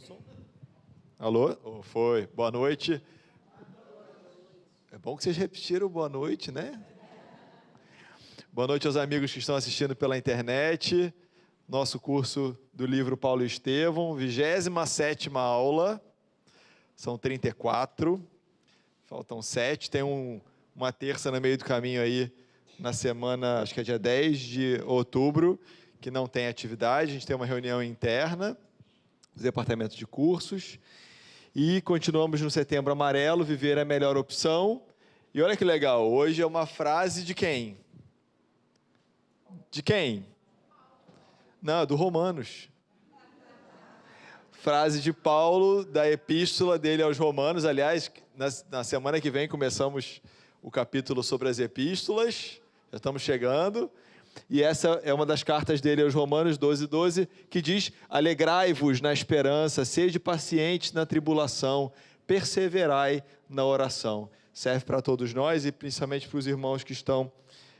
som? Alô? Oh, foi. Boa noite. É bom que vocês repetiram boa noite, né? Boa noite aos amigos que estão assistindo pela internet. Nosso curso do livro Paulo e Estevão, 27ª aula. São 34. Faltam 7. Tem uma terça no meio do caminho aí, na semana, acho que é dia 10 de outubro, que não tem atividade. A gente tem uma reunião interna do departamento de cursos. E continuamos no Setembro Amarelo, viver é a melhor opção. E olha que legal, hoje é uma frase de quem? De quem? Não, do Romanos. Frase de Paulo, da epístola dele aos Romanos. Aliás, na semana que vem começamos o capítulo sobre as epístolas. Já estamos chegando. E essa é uma das cartas dele aos Romanos 12:12, que diz: alegrai-vos na esperança, sede pacientes na tribulação, perseverai na oração. Serve para todos nós e principalmente para os irmãos que estão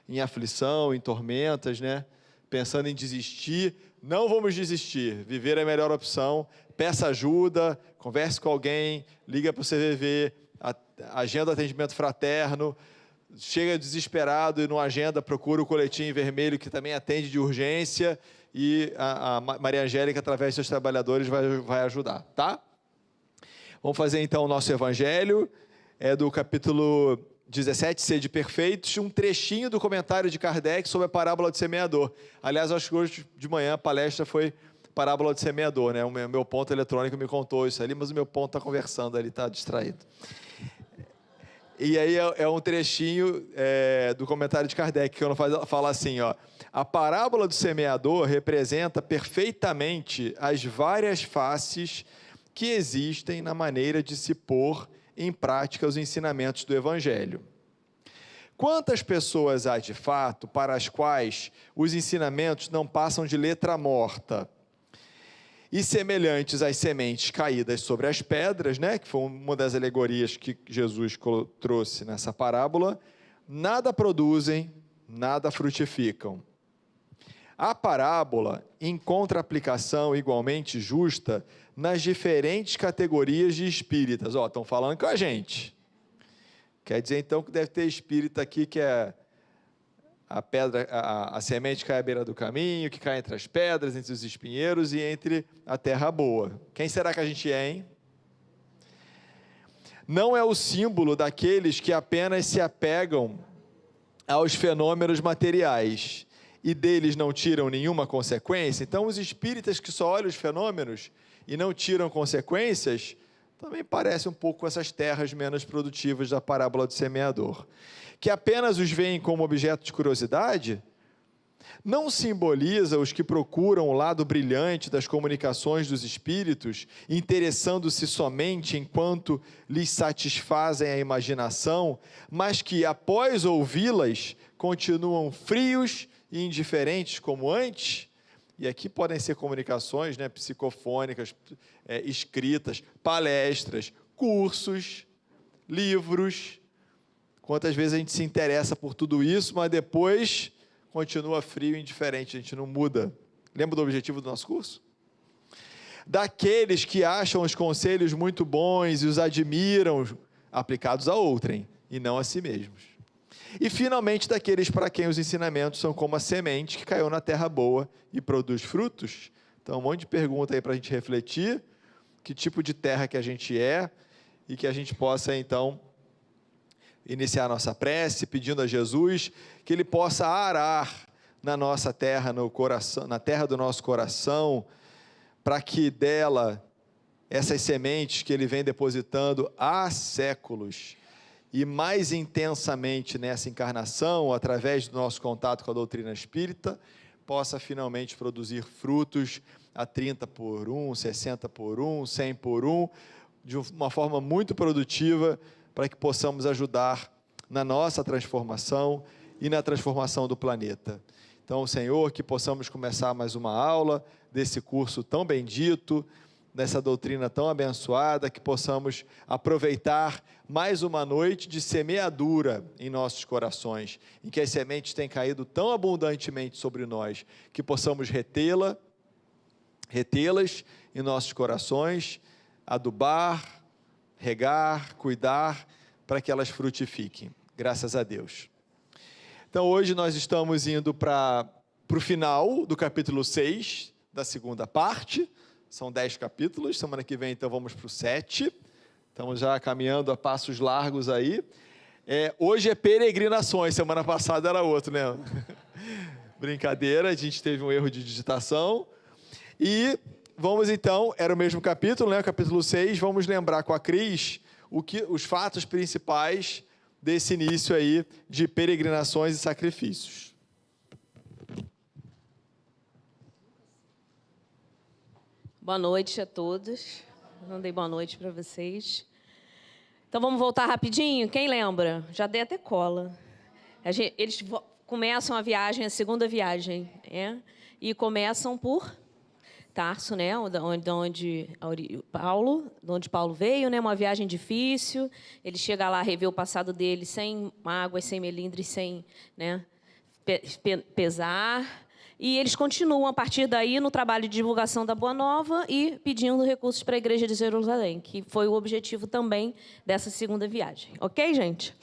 em aflição, em tormentas, né? Pensando em desistir. Não vamos desistir, viver é a melhor opção. Peça ajuda, converse com alguém, liga para o CVV, agenda atendimento fraterno. Chega desesperado e não agenda, procura o coletinho vermelho que também atende de urgência e a Maria Angélica, através de seus trabalhadores, vai ajudar, tá? Vamos fazer então o nosso evangelho, é do capítulo 17, Sede Perfeitos, um trechinho do comentário de Kardec sobre a parábola do semeador. Aliás, acho que hoje de manhã a palestra foi parábola do semeador, né? O meu ponto eletrônico me contou isso ali, mas o meu ponto está conversando ali, está distraído. E aí é um trechinho do comentário de Kardec, que fala assim, ó: a parábola do semeador representa perfeitamente as várias faces que existem na maneira de se pôr em prática os ensinamentos do Evangelho. Quantas pessoas há de fato para as quais os ensinamentos não passam de letra morta, e semelhantes às sementes caídas sobre as pedras, né, que foi uma das alegorias que Jesus trouxe nessa parábola, nada produzem, nada frutificam. A parábola encontra aplicação igualmente justa nas diferentes categorias de espíritas. Ó, estão falando com a gente. Quer dizer, então, que deve ter espírita aqui que é a pedra, a semente cai à beira do caminho, que cai entre as pedras, entre os espinheiros e entre a terra boa. Quem será que a gente é, hein? Não é o símbolo daqueles que apenas se apegam aos fenômenos materiais e deles não tiram nenhuma consequência. Então, os espíritas que só olham os fenômenos e não tiram consequências, também parece um pouco essas terras menos produtivas da parábola do semeador, que apenas os veem como objeto de curiosidade, não simboliza os que procuram o lado brilhante das comunicações dos espíritos, interessando-se somente enquanto lhes satisfazem a imaginação, mas que, após ouvi-las, continuam frios e indiferentes como antes. E aqui podem ser comunicações, né, psicofônicas, escritas, palestras, cursos, livros. Quantas vezes a gente se interessa por tudo isso, mas depois continua frio e indiferente, a gente não muda. Lembra do objetivo do nosso curso? Daqueles que acham os conselhos muito bons e os admiram, aplicados a outrem, e não a si mesmos. E, finalmente, daqueles para quem os ensinamentos são como a semente que caiu na terra boa e produz frutos. Então, um monte de pergunta aí para a gente refletir, que tipo de terra que a gente é, e que a gente possa, então, iniciar a nossa prece, pedindo a Jesus que Ele possa arar na nossa terra, no coração, na terra do nosso coração, para que dela, essas sementes que Ele vem depositando há séculos, e mais intensamente nessa encarnação, através do nosso contato com a doutrina espírita, possa finalmente produzir frutos a 30 por 1, 60 por 1, 100 por 1, de uma forma muito produtiva, para que possamos ajudar na nossa transformação e na transformação do planeta. Então, Senhor, que possamos começar mais uma aula desse curso tão bendito, dessa doutrina tão abençoada, que possamos aproveitar mais uma noite de semeadura em nossos corações, em que as sementes têm caído tão abundantemente sobre nós, que possamos retê-la retê-las em nossos corações, adubar, regar, cuidar, para que elas frutifiquem. Graças a Deus. Então, hoje nós estamos indo para o final do capítulo 6, da segunda parte. São 10 capítulos. Semana que vem, então, vamos para o 7. Estamos já caminhando a passos largos aí. Hoje é peregrinações. Semana passada era outro, né? Brincadeira, a gente teve um erro de digitação. E vamos, então, era o mesmo capítulo, né? Capítulo 6. Vamos lembrar com a Cris os fatos principais desse início aí de peregrinações e sacrifícios. Boa noite a todos. Não dei boa noite para vocês. Então vamos voltar rapidinho. Quem lembra? Já dei até cola. Eles começam a viagem, a segunda viagem, e começam por Tarso, né? onde Paulo veio, né? Uma viagem difícil. Ele chega lá, revê o passado dele sem mágoas, sem melindres, sem, né, pesar. E eles continuam, a partir daí, no trabalho de divulgação da Boa Nova e pedindo recursos para a Igreja de Jerusalém, que foi o objetivo também dessa segunda viagem. Ok, gente?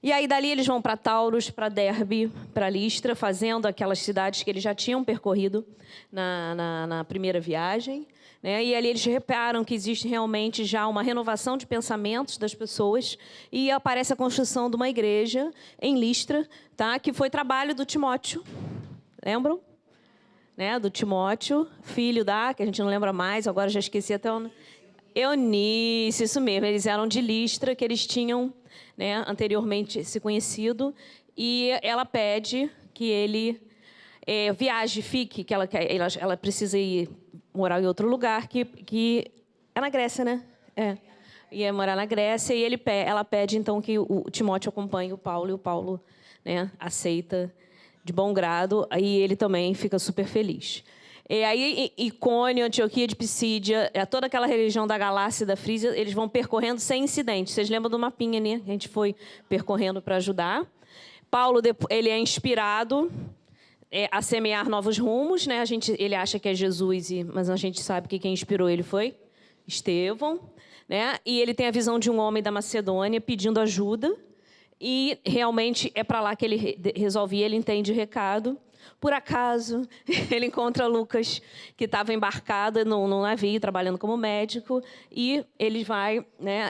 E aí, dali, eles vão para Taurus, para Derbe, para Listra, fazendo aquelas cidades que eles já tinham percorrido na primeira viagem, né? E ali eles reparam que existe realmente já uma renovação de pensamentos das pessoas e aparece a construção de uma igreja em Listra, tá? Que foi trabalho do Timóteo. Lembram? Né? Do Timóteo, filho que a gente não lembra mais, agora já esqueci até o... Eunice, isso mesmo. Eles eram de Listra, que eles tinham, né, anteriormente se conhecido, e ela pede que ele viaje, fique, que ela precisa ir morar em outro lugar, que é na Grécia, né? Ia morar na Grécia, e ela pede, então, que o Timóteo acompanhe o Paulo, e o Paulo, né, aceita de bom grado, aí ele também fica super feliz. E aí, Icônio, Antioquia de Pisídia, toda aquela região da Galácia e da Frígia, eles vão percorrendo sem incidentes. Vocês lembram do mapinha, né? A gente foi percorrendo para ajudar. Paulo, ele é inspirado a semear novos rumos, né? Ele acha que é Jesus, mas a gente sabe que quem inspirou ele foi Estevão, né? E ele tem a visão de um homem da Macedônia pedindo ajuda, e realmente é para lá que ele resolve ir, ele entende o recado. Por acaso, ele encontra Lucas, que estava embarcado num navio, trabalhando como médico, e ele vai, né,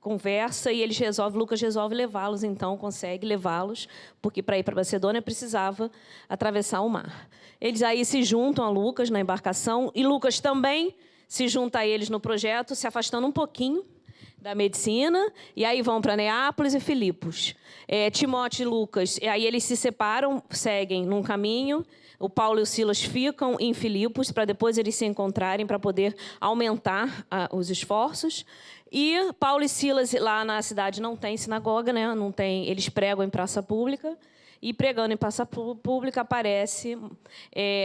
conversa, e Lucas resolve levá-los, então consegue levá-los, porque para ir para Macedônia precisava atravessar o mar. Eles aí se juntam a Lucas na embarcação, e Lucas também se junta a eles no projeto, se afastando um pouquinho da medicina, e aí vão para Neápolis e Filipos. Timóteo e Lucas, e aí eles se separam, seguem num caminho. O Paulo e o Silas ficam em Filipos, para depois eles se encontrarem, para poder aumentar os esforços. E Paulo e Silas, lá na cidade não tem sinagoga, né? Não tem, eles pregam em praça pública, e pregando em praça pública aparece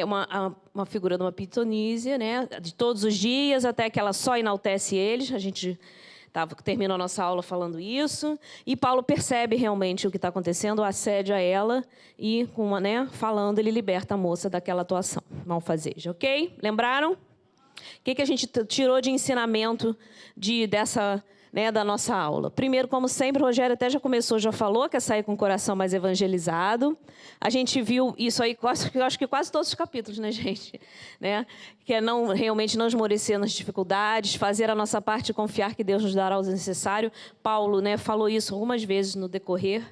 uma figura de uma pitonísia, né? De todos os dias, até que ela só enaltece eles. A gente terminou a nossa aula falando isso, e Paulo percebe realmente o que está acontecendo, assédia ela, e, falando, ele liberta a moça daquela atuação malfazeja, ok? Lembraram? O que a gente tirou de ensinamento da nossa aula? Primeiro, como sempre, o Rogério até já falou, que é sair com o coração mais evangelizado. A gente viu isso aí, acho que quase todos os capítulos, né, gente? Né? Que é realmente não esmorecer nas dificuldades, fazer a nossa parte e confiar que Deus nos dará o necessário. Paulo, né, falou isso algumas vezes no decorrer,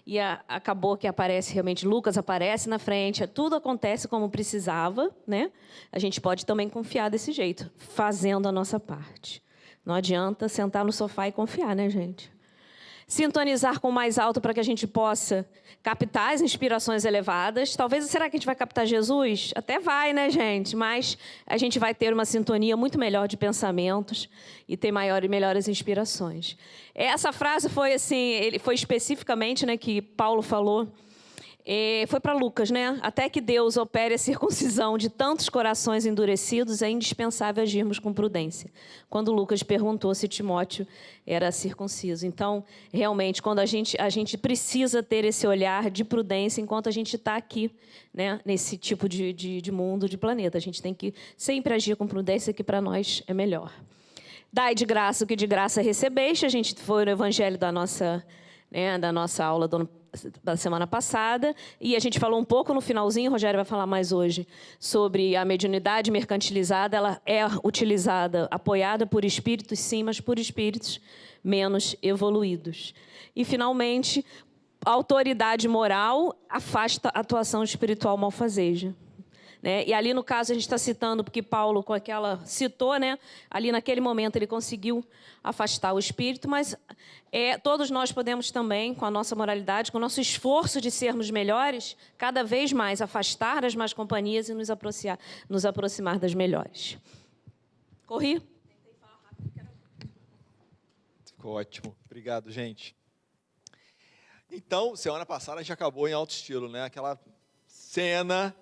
e acabou que aparece realmente, Lucas aparece na frente, tudo acontece como precisava, né? A gente pode também confiar desse jeito, fazendo a nossa parte. Não adianta sentar no sofá e confiar, né, gente? Sintonizar com o mais alto para que a gente possa captar as inspirações elevadas. Talvez, será que a gente vai captar Jesus? Até vai, né, gente? Mas a gente vai ter uma sintonia muito melhor de pensamentos e ter melhores inspirações. Essa frase foi assim, foi especificamente, né, que Paulo falou Foi para Lucas, né? Até que Deus opere a circuncisão de tantos corações endurecidos, é indispensável agirmos com prudência. Quando Lucas perguntou se Timóteo era circunciso. Então, realmente, quando a gente precisa ter esse olhar de prudência enquanto a gente está aqui, né? Nesse tipo de mundo, de planeta. A gente tem que sempre agir com prudência, que para nós é melhor. Dai de graça o que de graça recebeste. A gente foi no evangelho da nossa aula da semana passada, e a gente falou um pouco no finalzinho, o Rogério vai falar mais hoje, sobre a mediunidade mercantilizada. Ela é utilizada, apoiada por espíritos, sim, mas por espíritos menos evoluídos. E, finalmente, a autoridade moral afasta a atuação espiritual malfazeja. Né? E ali, no caso, a gente está citando, porque Paulo, com aquela citou, né? Ali naquele momento ele conseguiu afastar o espírito, mas todos nós podemos também, com a nossa moralidade, com o nosso esforço de sermos melhores, cada vez mais afastar das más companhias e nos aproximar das melhores. Corri? Ficou ótimo. Obrigado, gente. Então, semana passada a gente acabou em alto estilo, né? Aquela cena...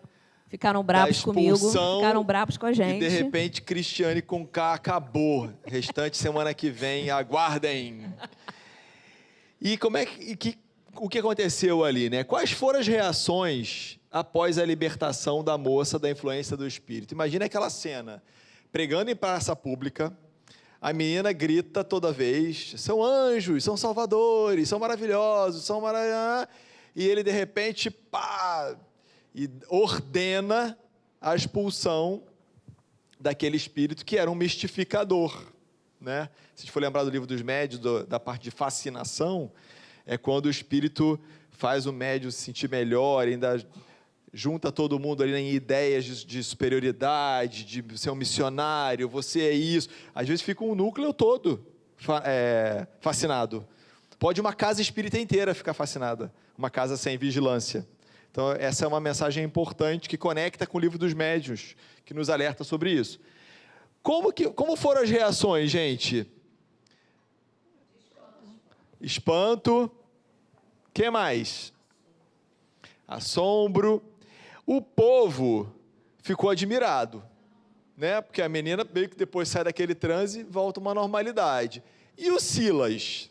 Ficaram bravos comigo, ficaram bravos com a gente. E, de repente, Cristiane com K acabou. Restante, semana que vem, aguardem. E o que aconteceu ali, né? Quais foram as reações após a libertação da moça da influência do espírito? Imagina aquela cena, pregando em praça pública, a menina grita toda vez, são anjos, são salvadores, são maravilhosos, são maravilhosos. E ele, de repente, pá... e ordena a expulsão daquele espírito que era um mistificador, né? Se a gente for lembrar do livro dos médios, da parte de fascinação, é quando o espírito faz o médium se sentir melhor, ainda junta todo mundo ali em ideias de superioridade, de ser um missionário, você é isso. Às vezes fica um núcleo todo fascinado. Pode uma casa espírita inteira ficar fascinada, uma casa sem vigilância. Então, essa é uma mensagem importante que conecta com o livro dos médiuns, que nos alerta sobre isso. Como foram as reações, gente? Espanto. O que mais? Assombro. O povo ficou admirado, né? Porque a menina meio que depois sai daquele transe e volta a uma normalidade. E o Silas?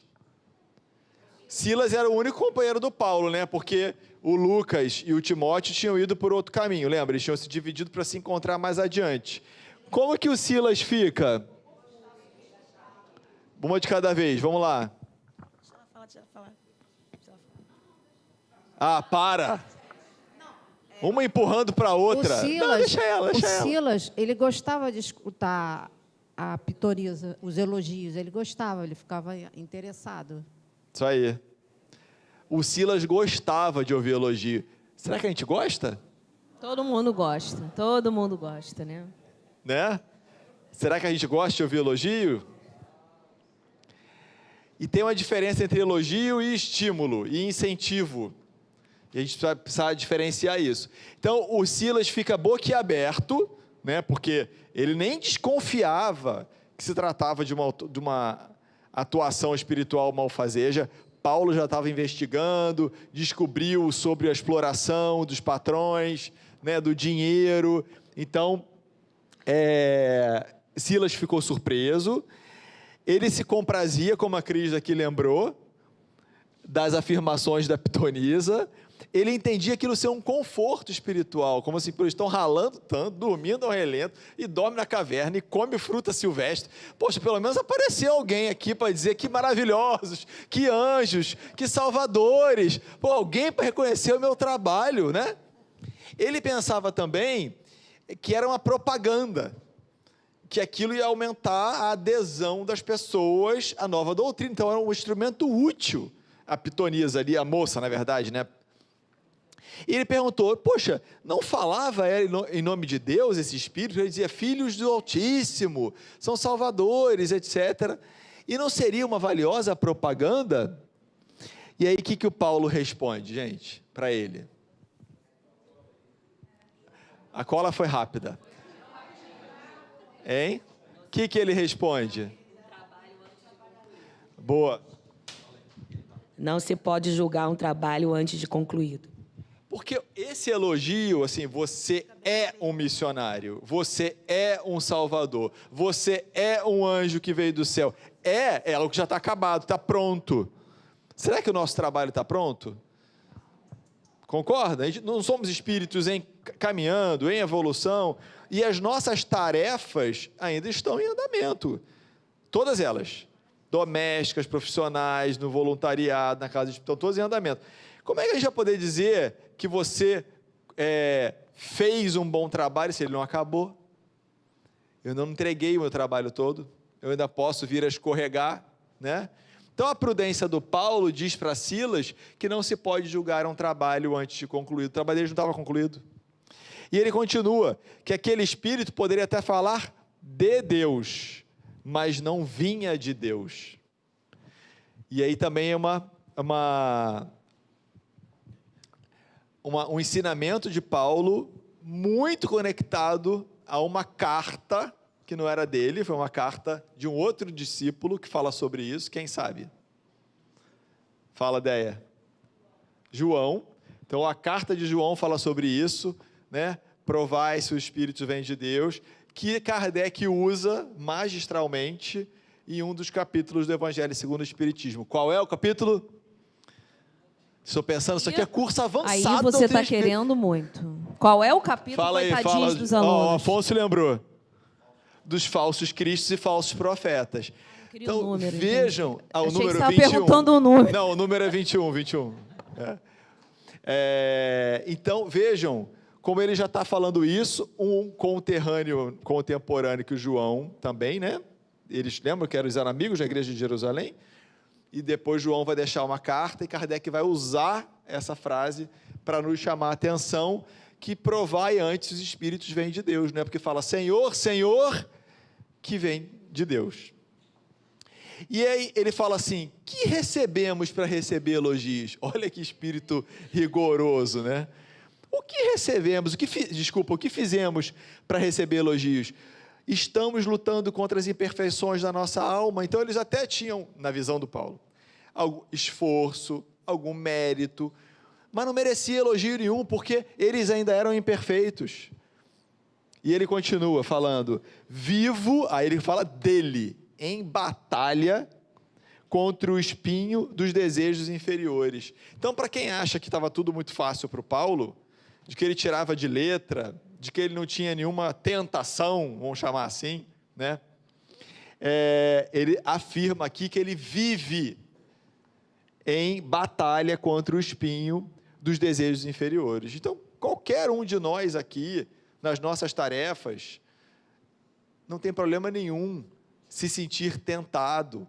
Silas era o único companheiro do Paulo, né? Porque o Lucas e o Timóteo tinham ido por outro caminho, lembra? Eles tinham se dividido para se encontrar mais adiante. Como que o Silas fica? Uma de cada vez, vamos lá. Deixa ela falar. Ah, para! Uma empurrando para a outra. Não, deixa ela. Silas, ele gostava de escutar a pitoriza, os elogios. Ele gostava, ele ficava interessado. Isso aí. O Silas gostava de ouvir elogio. Será que a gente gosta? Todo mundo gosta, né? Né? Será que a gente gosta de ouvir elogio? E tem uma diferença entre elogio e estímulo, e incentivo. E a gente precisa diferenciar isso. Então, o Silas fica boquiaberto, né? Porque ele nem desconfiava que se tratava de uma atuação espiritual malfazeja. Paulo já estava investigando, descobriu sobre a exploração dos patrões, né, do dinheiro. Então, Silas ficou surpreso. Ele se comprazia, como a Cris aqui lembrou, das afirmações da pitonisa. Ele entendia aquilo ser um conforto espiritual, como assim, eles estão ralando tanto, dormindo ao relento, e dorme na caverna, e come fruta silvestre. Poxa, pelo menos apareceu alguém aqui para dizer que maravilhosos, que anjos, que salvadores. Pô, alguém para reconhecer o meu trabalho, né? Ele pensava também que era uma propaganda, que aquilo ia aumentar a adesão das pessoas à nova doutrina. Então, era um instrumento útil, a pitonisa ali, a moça, na verdade, né? E ele perguntou, poxa, não falava em nome de Deus esse espírito? Ele dizia, filhos do Altíssimo, são salvadores, etc. E não seria uma valiosa propaganda? E aí, o que o Paulo responde, gente, para ele? A cola foi rápida. Hein? O que ele responde? Boa. Não se pode julgar um trabalho antes de concluído. Porque esse elogio, assim, você é um missionário, você é um salvador, você é um anjo que veio do céu. É algo que já está acabado, está pronto. Será que o nosso trabalho está pronto? Concorda? A gente não somos espíritos caminhando, em evolução, e as nossas tarefas ainda estão em andamento. Todas elas. Domésticas, profissionais, no voluntariado, na casa de estão todas em andamento. Como é que a gente vai poder dizer que você fez um bom trabalho se ele não acabou? Eu não entreguei o meu trabalho todo, eu ainda posso vir a escorregar, né? Então, a prudência do Paulo diz para Silas que não se pode julgar um trabalho antes de concluído. O trabalho dele não estava concluído. E ele continua que aquele espírito poderia até falar de Deus, mas não vinha de Deus. E aí também é um ensinamento de Paulo muito conectado a uma carta que não era dele, foi uma carta de um outro discípulo que fala sobre isso, quem sabe? Fala, Deia. João. Então, a carta de João fala sobre isso, né? Provai se o Espírito vem de Deus, que Kardec usa magistralmente em um dos capítulos do Evangelho segundo o Espiritismo. Qual é o capítulo? Estou pensando, isso aqui é curso avançado. Aí você está querendo muito. Qual é o capítulo, fala aí, coitadinhos dos alunos? O Afonso lembrou. Dos falsos cristos e falsos profetas. Então, número, vejam... o número que você 21. perguntando o número. Não, o número é 21. Então, vejam como ele já está falando isso, um contemporâneo que o João também, né? Eles lembram que eram amigos da igreja de Jerusalém? E depois João vai deixar uma carta e Kardec vai usar essa frase para nos chamar a atenção que provai antes os espíritos vêm de Deus, né? Porque fala, Senhor, Senhor, que vem de Deus. E aí ele fala assim, que recebemos para receber elogios? Olha que espírito rigoroso, né? O que recebemos, o que fizemos para receber elogios? Estamos lutando contra as imperfeições da nossa alma. Então eles até tinham, na visão do Paulo, algum esforço, algum mérito, mas não merecia elogio nenhum, porque eles ainda eram imperfeitos. E ele continua falando, vivo, aí ele fala dele, em batalha contra o espinho dos desejos inferiores. Então, para quem acha que estava tudo muito fácil para o Paulo, de que ele tirava de letra, de que ele não tinha nenhuma tentação, vamos chamar assim, né? Ele afirma aqui que ele vive em batalha contra o espinho dos desejos inferiores. Então, qualquer um de nós aqui, nas nossas tarefas, não tem problema nenhum se sentir tentado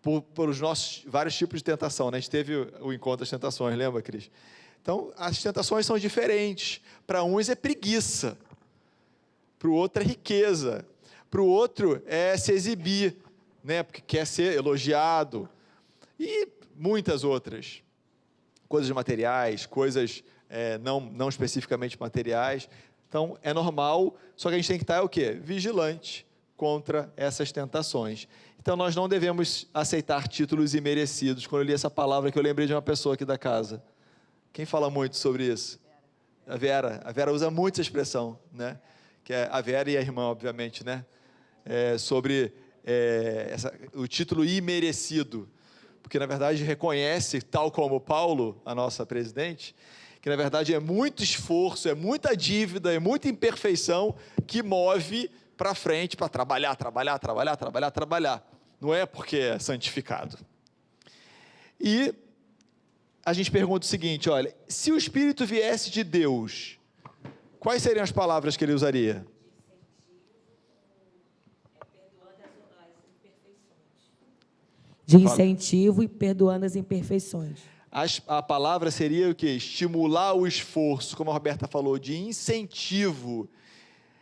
por os nossos vários tipos de tentação, né? A gente teve o encontro das tentações, lembra, Cris? Então, as tentações são diferentes. Para uns é preguiça, para o outro é riqueza, para o outro é se exibir, né? Porque quer ser elogiado, e muitas outras coisas materiais, coisas não especificamente materiais. Então, é normal, só que a gente tem que estar o quê? Vigilante contra essas tentações. Então, nós não devemos aceitar títulos imerecidos. Quando eu li essa palavra, que eu lembrei de uma pessoa aqui da casa. Quem fala muito sobre isso? A Vera usa muito essa expressão, né? Que é a Vera e a irmã, obviamente, né? Sobre o título imerecido. Porque, na verdade, reconhece, tal como Paulo, a nossa presidente, que, na verdade, é muito esforço, é muita dívida, é muita imperfeição que move para frente, para trabalhar. Não é porque é santificado. E a gente pergunta o seguinte, olha, se o Espírito viesse de Deus, quais seriam as palavras que ele usaria? De incentivo e perdoando as imperfeições. A palavra seria o quê? Estimular o esforço, como a Roberta falou, de incentivo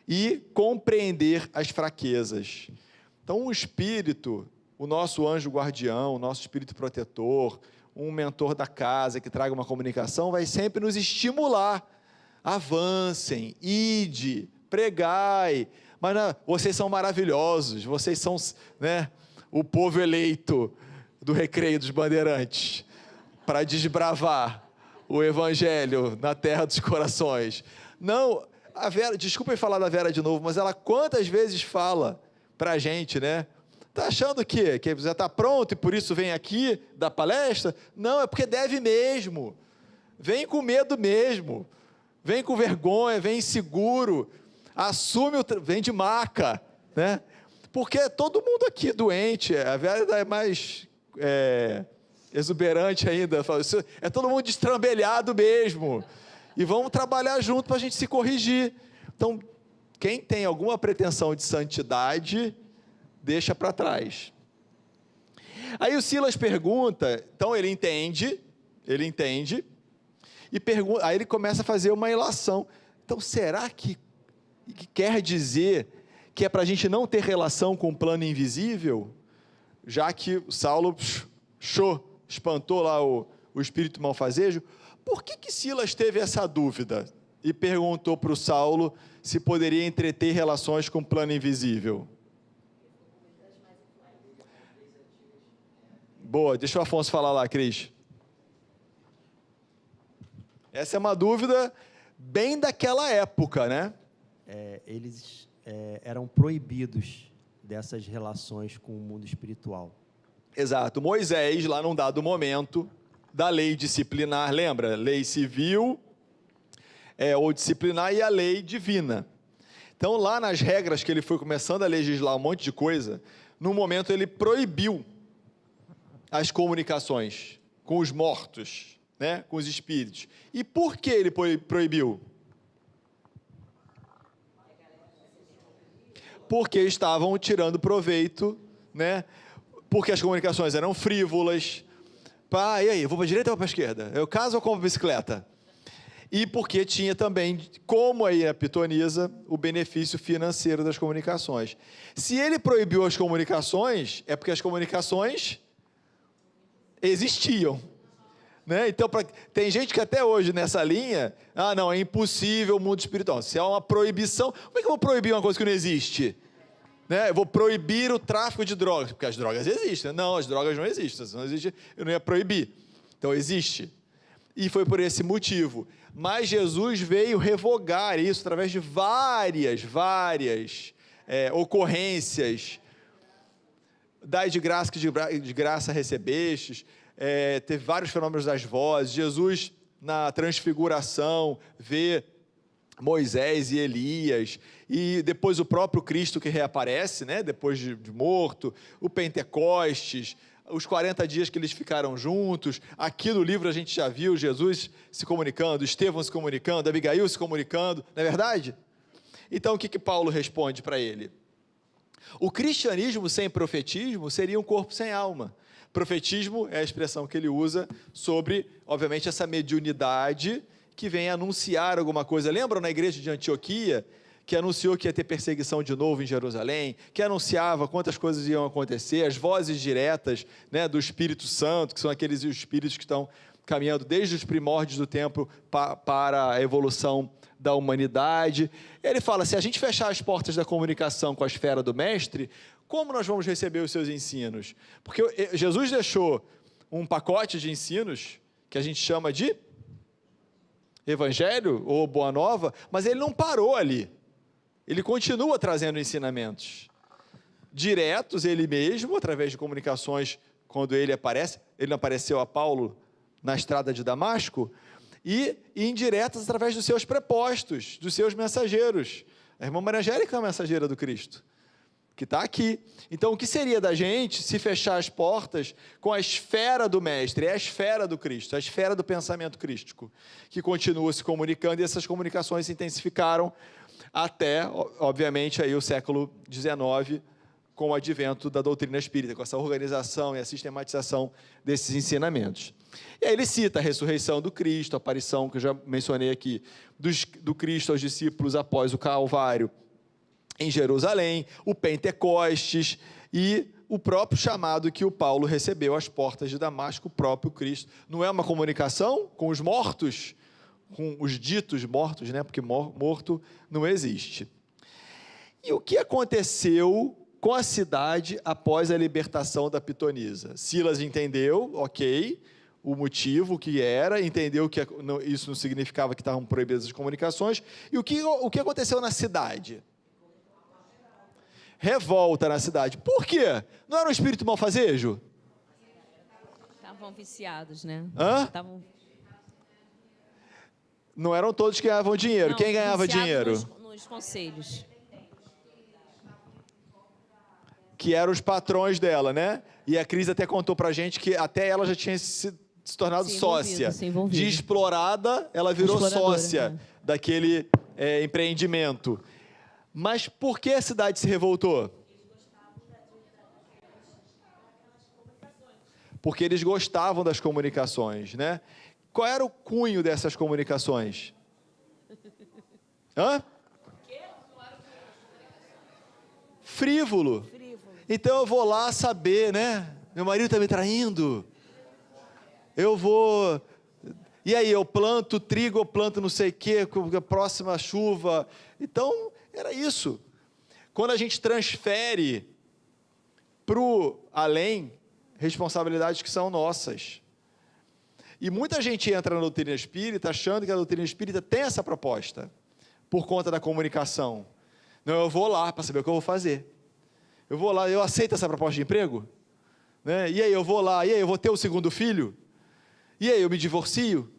e compreender as fraquezas. Então, o Espírito, o nosso anjo guardião, o nosso Espírito protetor, um mentor da casa que traga uma comunicação, vai sempre nos estimular. Avancem, ide, pregai, mas não, vocês são maravilhosos, vocês são, né, o povo eleito do Recreio dos Bandeirantes, para desbravar, o evangelho na terra dos corações. Não, a Vera, desculpem falar da Vera de novo, mas ela quantas vezes fala para a gente, né? Tá achando o quê? Que já está pronto e por isso vem aqui dar palestra? Não, é porque deve mesmo. Vem com medo mesmo. Vem com vergonha, vem inseguro. Assume, vem de maca, né? Porque todo mundo aqui doente, a Vera é mais exuberante ainda. É todo mundo destrambelhado mesmo. E vamos trabalhar junto para a gente se corrigir. Então, quem tem alguma pretensão de santidade, deixa para trás. Aí o Silas pergunta, então ele entende, e pergunta, aí ele começa a fazer uma ilação. Então, será que quer dizer que é para a gente não ter relação com o plano invisível? Já que o Saulo espantou lá o espírito malfazejo, por que Silas teve essa dúvida e perguntou para o Saulo se poderia entreter relações com o plano invisível? Boa, deixa o Afonso falar lá, Cris. Essa é uma dúvida bem daquela época, né? Eles eram proibidos dessas relações com o mundo espiritual. Exato. Moisés, lá num dado momento da lei disciplinar, lembra? Lei civil ou disciplinar e a lei divina. Então, lá nas regras que ele foi começando a legislar um monte de coisa, no momento ele proibiu as comunicações com os mortos, né? Com os espíritos. E por que ele proibiu? Porque estavam tirando proveito, né? Porque as comunicações eram frívolas. E aí, eu vou para a direita ou para a esquerda? Eu caso ou compro bicicleta? E porque tinha também, como aí a pitonisa, o benefício financeiro das comunicações. Se ele proibiu as comunicações, é porque as comunicações existiam. Né? Então, tem gente que até hoje nessa linha, não, é impossível o mundo espiritual. Se é uma proibição, como é que eu vou proibir uma coisa que não existe? Né? Eu vou proibir o tráfico de drogas, porque as drogas existem. Não, as drogas não existem. Se não existe, eu não ia proibir. Então, existe. E foi por esse motivo. Mas Jesus veio revogar isso através de várias ocorrências. Dai de graça que de graça recebestes. Teve vários fenômenos das vozes. Jesus, na transfiguração, vê Moisés e Elias, e depois o próprio Cristo que reaparece, né, depois de morto, o Pentecostes, os 40 dias que eles ficaram juntos. Aqui no livro a gente já viu Jesus se comunicando, Estevão se comunicando, Abigail se comunicando, não é verdade? Então o que Paulo responde para ele? O cristianismo sem profetismo seria um corpo sem alma. Profetismo é a expressão que ele usa sobre, obviamente, essa mediunidade que vem anunciar alguma coisa. Lembram na igreja de Antioquia, que anunciou que ia ter perseguição de novo em Jerusalém, que anunciava quantas coisas iam acontecer, as vozes diretas, né, do Espírito Santo, que são aqueles espíritos que estão caminhando desde os primórdios do tempo para a evolução da humanidade. Ele fala, se a gente fechar as portas da comunicação com a esfera do mestre, como nós vamos receber os seus ensinos? Porque Jesus deixou um pacote de ensinos, que a gente chama de Evangelho ou Boa Nova, mas ele não parou ali. Ele continua trazendo ensinamentos diretos, ele mesmo, através de comunicações, quando ele aparece. Ele não apareceu a Paulo na estrada de Damasco, e indiretas através dos seus prepostos, dos seus mensageiros. A irmã Maria Angélica é a mensageira do Cristo, que está aqui. Então, o que seria da gente se fechar as portas com a esfera do Mestre? É a esfera do Cristo, a esfera do pensamento crístico, que continua se comunicando, e essas comunicações se intensificaram até, obviamente, aí o século XIX, com o advento da doutrina espírita, com essa organização e a sistematização desses ensinamentos. E aí ele cita a ressurreição do Cristo, a aparição, que eu já mencionei aqui, do Cristo aos discípulos após o Calvário, em Jerusalém, o Pentecostes e o próprio chamado que o Paulo recebeu às portas de Damasco, o próprio Cristo. Não é uma comunicação com os mortos, com os ditos mortos, né? Porque morto não existe. E o que aconteceu com a cidade após a libertação da pitonisa? Silas entendeu, ok, o motivo, o que era, entendeu que isso não significava que estavam proibidas as comunicações. E o que aconteceu na cidade? Revolta na cidade. Por quê? Não era um espírito malfazejo? Estavam viciados, né? Hã? Estavam... Não eram todos que ganhavam dinheiro. Não, Quem ganhava viciados dinheiro? nos conselhos. Que eram os patrões dela, né? E a Cris até contou pra gente que até ela já tinha se tornado sócia. Se envolvido. De explorada, ela virou Exploradora, sócia né? daquele empreendimento. Mas por que a cidade se revoltou? Porque eles gostavam das comunicações, né? Qual era o cunho dessas comunicações? Hã? Frívolo. Então eu vou lá saber, né? Meu marido está me traindo. Eu vou... E aí, eu planto trigo, eu planto não sei o quê, com a próxima chuva. Então, era isso. Quando a gente transfere para o além, responsabilidades que são nossas. E muita gente entra na doutrina espírita achando que a doutrina espírita tem essa proposta, por conta da comunicação. Não, eu vou lá para saber o que eu vou fazer. Eu vou lá, eu aceito essa proposta de emprego? Né? E aí, eu vou lá, e aí, eu vou ter o segundo filho? E aí, eu me divorcio?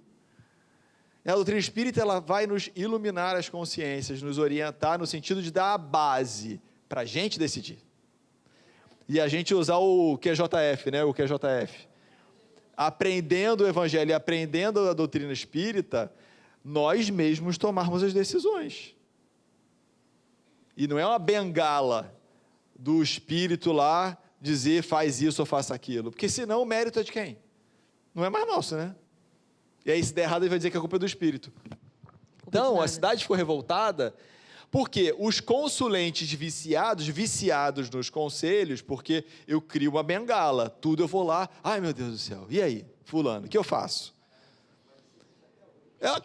A doutrina espírita ela vai nos iluminar as consciências, nos orientar no sentido de dar a base para a gente decidir. E a gente usar o QJF, né? O QJF. Aprendendo o evangelho e aprendendo a doutrina espírita, nós mesmos tomarmos as decisões. E não é uma bengala do espírito lá dizer faz isso ou faça aquilo. Porque senão o mérito é de quem? Não é mais nosso, né? E aí, se der errado, ele vai dizer que a culpa é do espírito. Então, a cidade ficou revoltada porque os consulentes viciados nos conselhos, porque eu crio uma bengala, tudo eu vou lá, ai meu Deus do céu, e aí, fulano, o que eu faço?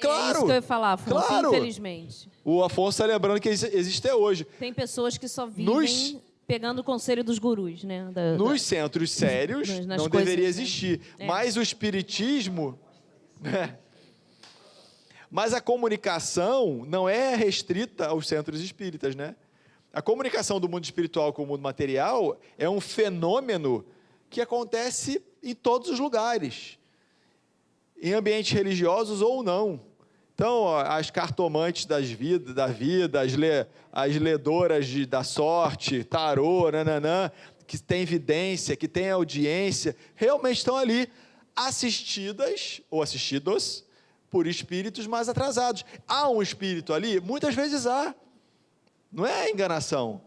Claro! É isso que eu ia falar, Afonso, claro. Infelizmente. O Afonso está lembrando que existe até hoje. Tem pessoas que só vivem pegando o conselho dos gurus, né? Nos centros sérios, não deveria existir. Né? Mas o espiritismo... Mas a comunicação não é restrita aos centros espíritas, né? A comunicação do mundo espiritual com o mundo material é um fenômeno que acontece em todos os lugares, em ambientes religiosos ou não. Então, as cartomantes da vida, as ledoras da sorte, tarô, nananã, que têm evidência, que têm audiência, realmente estão ali assistidas ou assistidos por espíritos mais atrasados. Há um espírito ali? Muitas vezes há. Não é enganação.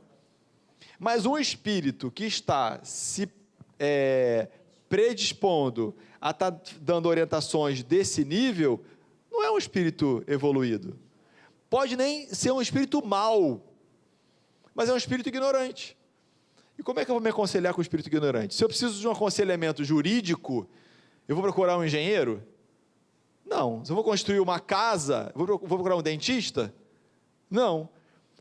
Mas um espírito que está se predispondo a estar dando orientações desse nível, não é um espírito evoluído. Pode nem ser um espírito mau, mas é um espírito ignorante. E como é que eu vou me aconselhar com o espírito ignorante? Se eu preciso de um aconselhamento jurídico, eu vou procurar um engenheiro? Não. Se eu vou construir uma casa, eu vou procurar um dentista? Não.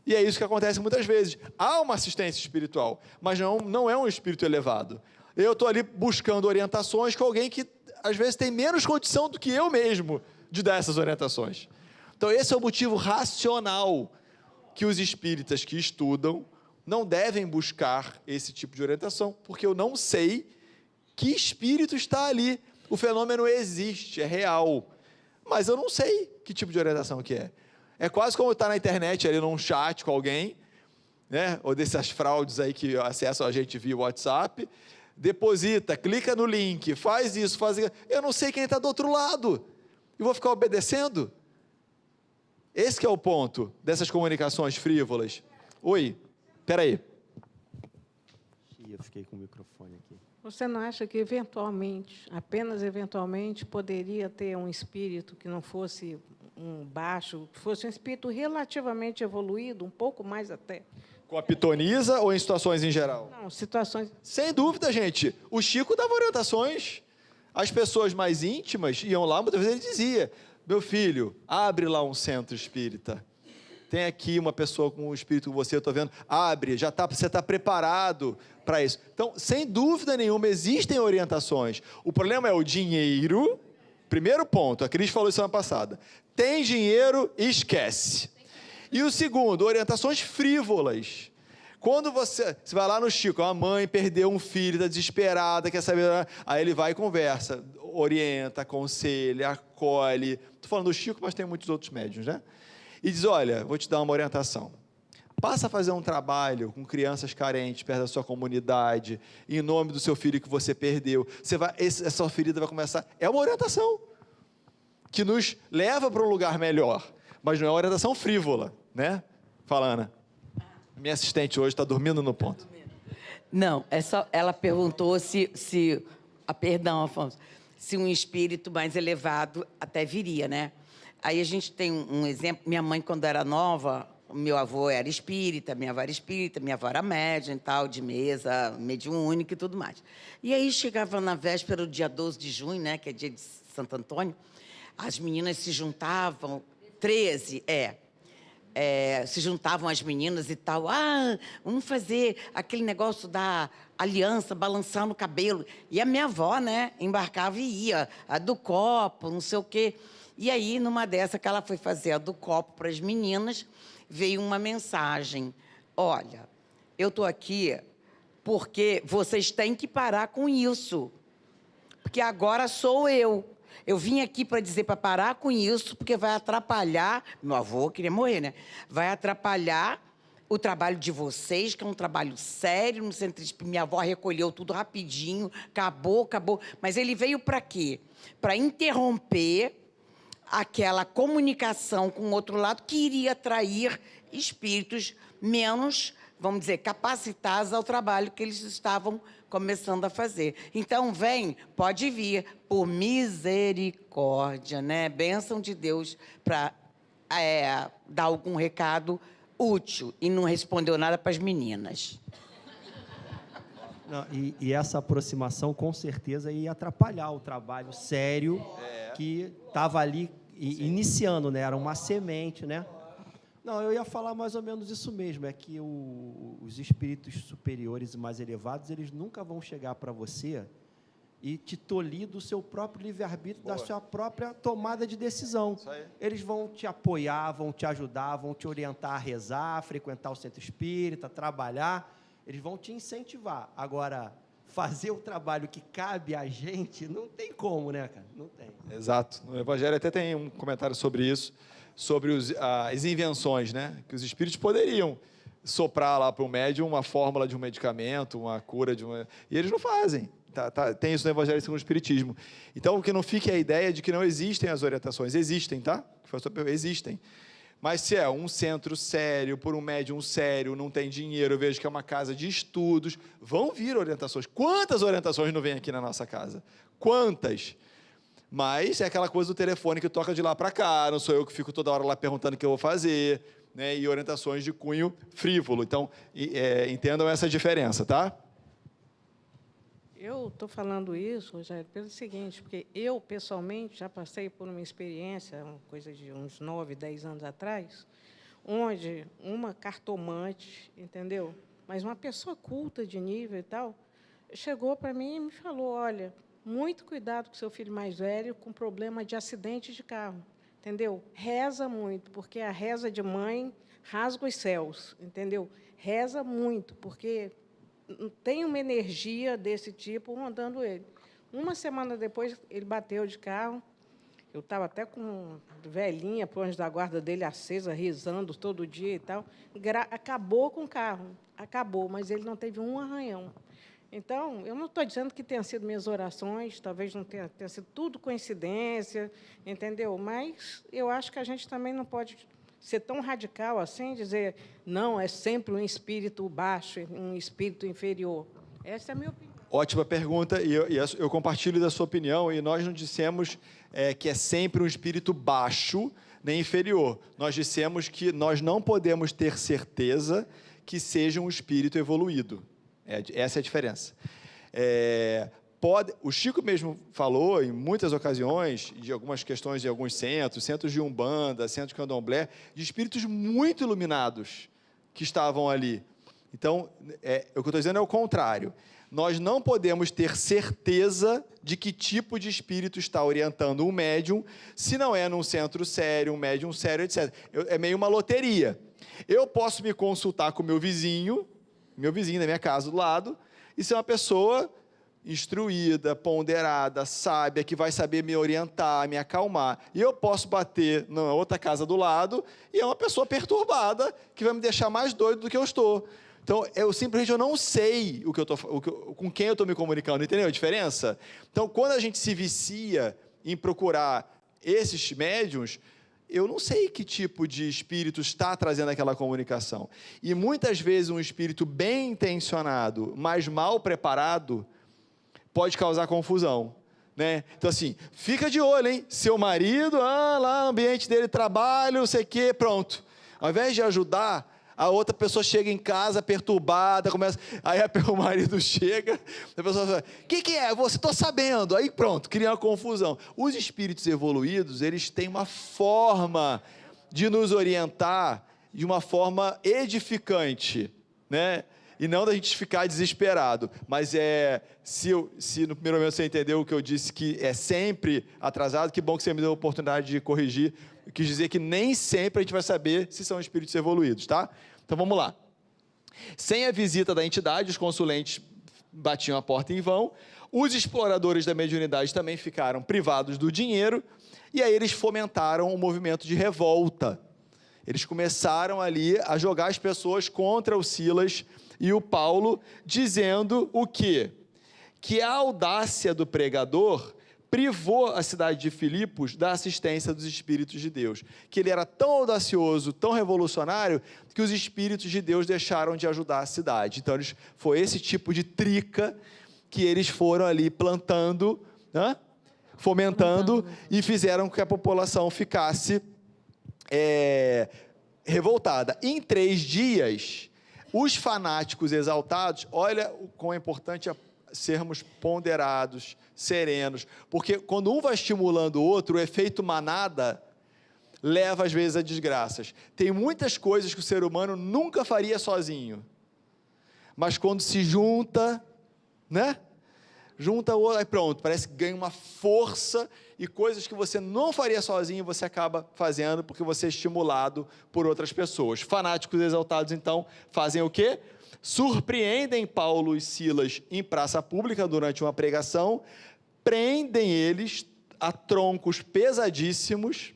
E é isso que acontece muitas vezes. Há uma assistência espiritual, mas não é um espírito elevado. Eu estou ali buscando orientações com alguém que, às vezes, tem menos condição do que eu mesmo de dar essas orientações. Então, esse é o motivo racional que os espíritas que estudam não devem buscar esse tipo de orientação, porque eu não sei que espírito está ali. O fenômeno existe, é real, mas eu não sei que tipo de orientação que é. É quase como estar na internet, ali num chat com alguém, né? Ou dessas fraudes aí que acessam a gente via WhatsApp, deposita, clica no link, faz isso, faz aquilo. Eu não sei quem está do outro lado, e vou ficar obedecendo? Esse que é o ponto dessas comunicações frívolas. Oi, peraí. Eu fiquei com o microfone aqui. Você não acha que, eventualmente, apenas eventualmente, poderia ter um espírito que não fosse um baixo, que fosse um espírito relativamente evoluído, um pouco mais até? Com a pitonisa ou em situações em geral? Não, situações... Sem dúvida, gente. O Chico dava orientações. As pessoas mais íntimas iam lá, muitas vezes ele dizia, meu filho, abre lá um centro espírita. tem aqui uma pessoa com o espírito com você, eu estou vendo, abre, você está preparado para isso. Então, sem dúvida nenhuma, existem orientações. O problema é o dinheiro. Primeiro ponto, a Cris falou isso semana passada. Tem dinheiro, esquece. E o segundo, orientações frívolas. Quando você vai lá no Chico, a mãe perdeu um filho, está desesperada, quer saber, aí ele vai e conversa, orienta, aconselha, acolhe. Estou falando do Chico, mas tem muitos outros médiuns, né? E diz, olha, vou te dar uma orientação. Passa a fazer um trabalho com crianças carentes perto da sua comunidade, em nome do seu filho que você perdeu. Essa ferida vai começar. É uma orientação que nos leva para um lugar melhor, mas não é uma orientação frívola, né? Fala, Ana. Minha assistente hoje está dormindo no ponto. Não, ela perguntou perdão, Afonso, se um espírito mais elevado até viria, né? Aí a gente tem um exemplo. Minha mãe, quando era nova, meu avô era espírita, minha avó era espírita, minha avó era médium e tal, de mesa, mediúnica e tudo mais. E aí chegava na véspera, o dia 12 de junho, né, que é dia de Santo Antônio, as meninas se juntavam, 13, se juntavam as meninas e tal, vamos fazer aquele negócio da aliança, balançando o cabelo. E a minha avó, né, embarcava e ia, a do copo, não sei o quê. E aí, numa dessa que ela foi fazer a do copo para as meninas, veio uma mensagem: olha, eu estou aqui porque vocês têm que parar com isso, porque agora sou eu. Eu vim aqui para dizer para parar com isso, porque vai atrapalhar... Meu avô queria morrer, né? Vai atrapalhar o trabalho de vocês, que é um trabalho sério no centro espírita. Minha avó recolheu tudo rapidinho, acabou. Mas ele veio para quê? Para interromper aquela comunicação com o outro lado que iria atrair espíritos menos, vamos dizer, capacitados ao trabalho que eles estavam começando a fazer. Então, pode vir, por misericórdia, né? Bênção de Deus para dar algum recado útil. E não respondeu nada para as meninas. Não, e essa aproximação, com certeza, ia atrapalhar o trabalho sério que estava ali iniciando, né? Era uma semente, né? Não, eu ia falar mais ou menos isso mesmo, é que os espíritos superiores e mais elevados, eles nunca vão chegar para você e te tolir do seu próprio livre-arbítrio, da sua própria tomada de decisão. Eles vão te apoiar, vão te ajudar, vão te orientar a rezar, a frequentar o centro espírita, trabalhar, eles vão te incentivar. Agora, fazer o trabalho que cabe a gente, não tem como, né, cara? Não tem. Exato. No Evangelho até tem um comentário sobre isso, sobre as invenções, né? Que os espíritos poderiam soprar lá para o médium uma fórmula de um medicamento, uma cura de uma... E eles não fazem. Tem isso no Evangelho segundo o Espiritismo. Então, que não fique a ideia de que não existem as orientações. Existem, tá? Existem. Mas se é um centro sério, por um médium sério, não tem dinheiro, eu vejo que é uma casa de estudos, vão vir orientações. Quantas orientações não vêm aqui na nossa casa? Quantas? Mas é aquela coisa do telefone que toca de lá para cá, não sou eu que fico toda hora lá perguntando o que eu vou fazer, né? E orientações de cunho frívolo. Então, entendam essa diferença, tá? Eu estou falando isso, Rogério, pelo seguinte, porque eu, pessoalmente, já passei por uma experiência, uma coisa de uns 9, 10 anos atrás, onde uma cartomante, entendeu? Mas uma pessoa culta de nível e tal, chegou para mim e me falou, olha, muito cuidado com seu filho mais velho com problema de acidente de carro, entendeu? Reza muito, porque a reza de mãe rasga os céus, entendeu? Reza muito, porque tem uma energia desse tipo rondando ele. Uma semana depois, ele bateu de carro, eu estava até com velhinha, para o anjo da guarda dele acesa, rezando todo dia e tal, acabou com o carro, acabou, mas ele não teve um arranhão. Então, eu não estou dizendo que tenha sido minhas orações, talvez não tenha sido tudo coincidência, entendeu? Mas eu acho que a gente também não pode ser tão radical assim, dizer, não, é sempre um espírito baixo, um espírito inferior. Essa é a minha opinião. Ótima pergunta, e eu compartilho da sua opinião, e nós não dissemos que é sempre um espírito baixo nem inferior. Nós dissemos que nós não podemos ter certeza que seja um espírito evoluído. Essa é a diferença. o Chico mesmo falou em muitas ocasiões, de algumas questões de alguns centros de Umbanda, centros de Candomblé, de espíritos muito iluminados que estavam ali. Então, o que eu estou dizendo é o contrário. Nós não podemos ter certeza de que tipo de espírito está orientando um médium, se não é num centro sério, um médium sério, etc. É meio uma loteria. Eu posso me consultar com o meu vizinho da minha casa do lado, e ser uma pessoa instruída, ponderada, sábia, que vai saber me orientar, me acalmar. E eu posso bater na outra casa do lado e é uma pessoa perturbada que vai me deixar mais doido do que eu estou. Então, eu simplesmente não sei com quem eu estou me comunicando, entendeu a diferença? Então, quando a gente se vicia em procurar esses médiuns, eu não sei que tipo de espírito está trazendo aquela comunicação. E muitas vezes um espírito bem intencionado, mas mal preparado, pode causar confusão, né? Então, assim, fica de olho, hein? Seu marido, lá no ambiente dele, trabalho, não sei o quê, pronto. Ao invés de ajudar, a outra pessoa chega em casa perturbada, aí o marido chega, a pessoa fala, o que é? Você estou sabendo. Aí pronto, cria uma confusão. Os espíritos evoluídos, eles têm uma forma de nos orientar de uma forma edificante, né? E não da gente ficar desesperado. Mas se no primeiro momento você entendeu o que eu disse, que é sempre atrasado, que bom que você me deu a oportunidade de corrigir. Eu quis dizer que nem sempre a gente vai saber se são espíritos evoluídos, tá? Então vamos lá. Sem a visita da entidade, os consulentes batiam a porta em vão, os exploradores da mediunidade também ficaram privados do dinheiro, e aí eles fomentaram um movimento de revolta. Eles começaram ali a jogar as pessoas contra o Silas e o Paulo, dizendo o quê? Que a audácia do pregador privou a cidade de Filipos da assistência dos Espíritos de Deus. Que ele era tão audacioso, tão revolucionário, que os Espíritos de Deus deixaram de ajudar a cidade. Então, foi esse tipo de trica que eles foram ali plantando, né? Fomentando, e fizeram com que a população ficasse revoltada. Em 3 dias, os fanáticos exaltados, olha como é importante sermos ponderados, serenos, porque quando um vai estimulando o outro, o efeito manada leva às vezes a desgraças. Tem muitas coisas que o ser humano nunca faria sozinho, mas quando se junta, né? Junta o outro, aí pronto, parece que ganha uma força, e coisas que você não faria sozinho, você acaba fazendo, porque você é estimulado por outras pessoas. Fanáticos exaltados, então, fazem o quê? Surpreendem Paulo e Silas em praça pública durante uma pregação, prendem eles a troncos pesadíssimos,